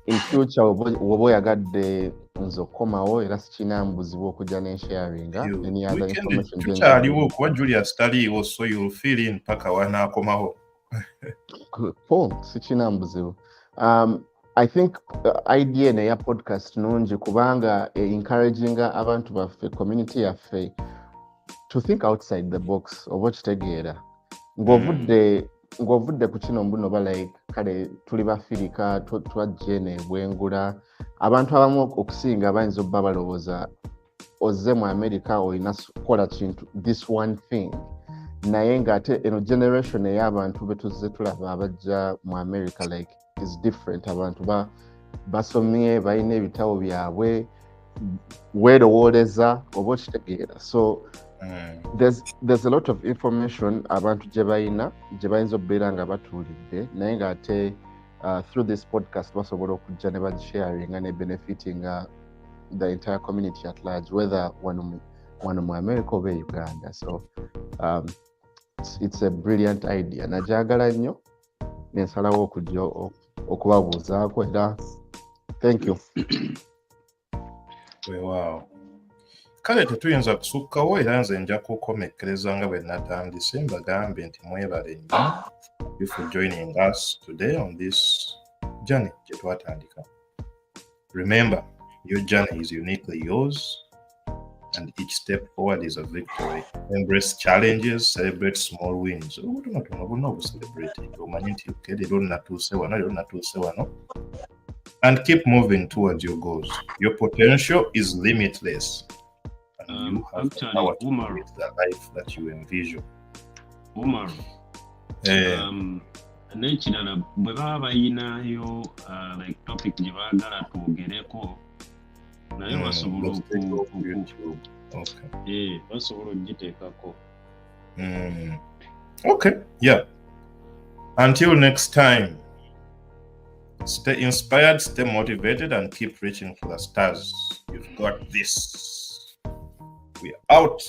In future woba oyagadde nze okukomawo era sikina mbuzibu okujja n'ensharinga any other information tukyaliwo kuba Julius taliiwo, so you'll fill in paka wanaakomawo. Sikina mbuzibu. I think idea neya podcast nungi kubanga encouraging abantu baffe community yaffe to think outside the box oba kitegeera ng'ovudde ng'ovudde ku kino mbuno ba like kale tuli bafirika twajja eno ebwengula abantu abamu okusinga bayinza obba balowooza ozze mu America olina kukola kintu this one thing naye ng'ate eno generation ey'abantu betuzze tulaba abajja mu America like is different. Abantu basomye balina ebitabo byabwe weerowooleza oba okitegeera so there's a lot of information abantu gye bayinza okubeera nga batuulidde naye ng'ate through this podcast basobola okujja ne bagisharinga ne benefiting the entire community at large whether wano mu America oba Uganda. So it's a brilliant idea. Najagala nnyo nensalawo okujja okubabuuzaako era thank you. Wow. Kale tetuyinza kusukkawo era nze nja kukomekkereza nga bwe natandise mbagambe nti mwebale nnyo you for joining us today on this journey gye twatandika. Remember, your journey is uniquely yours and each step forward is a victory. Embrace challenges, celebrate small wins. And keep moving towards your goals. Your potential is limitless. And you have the power to create the life that you envision. Umar. Nekirala bwe baba bayinayo like topic gye baagala twogereko naye basobola basobola okugiteekako. Okay, yeah. Until next time, stay inspired, stay motivated, and keep reaching for the stars. You've got this. We are out.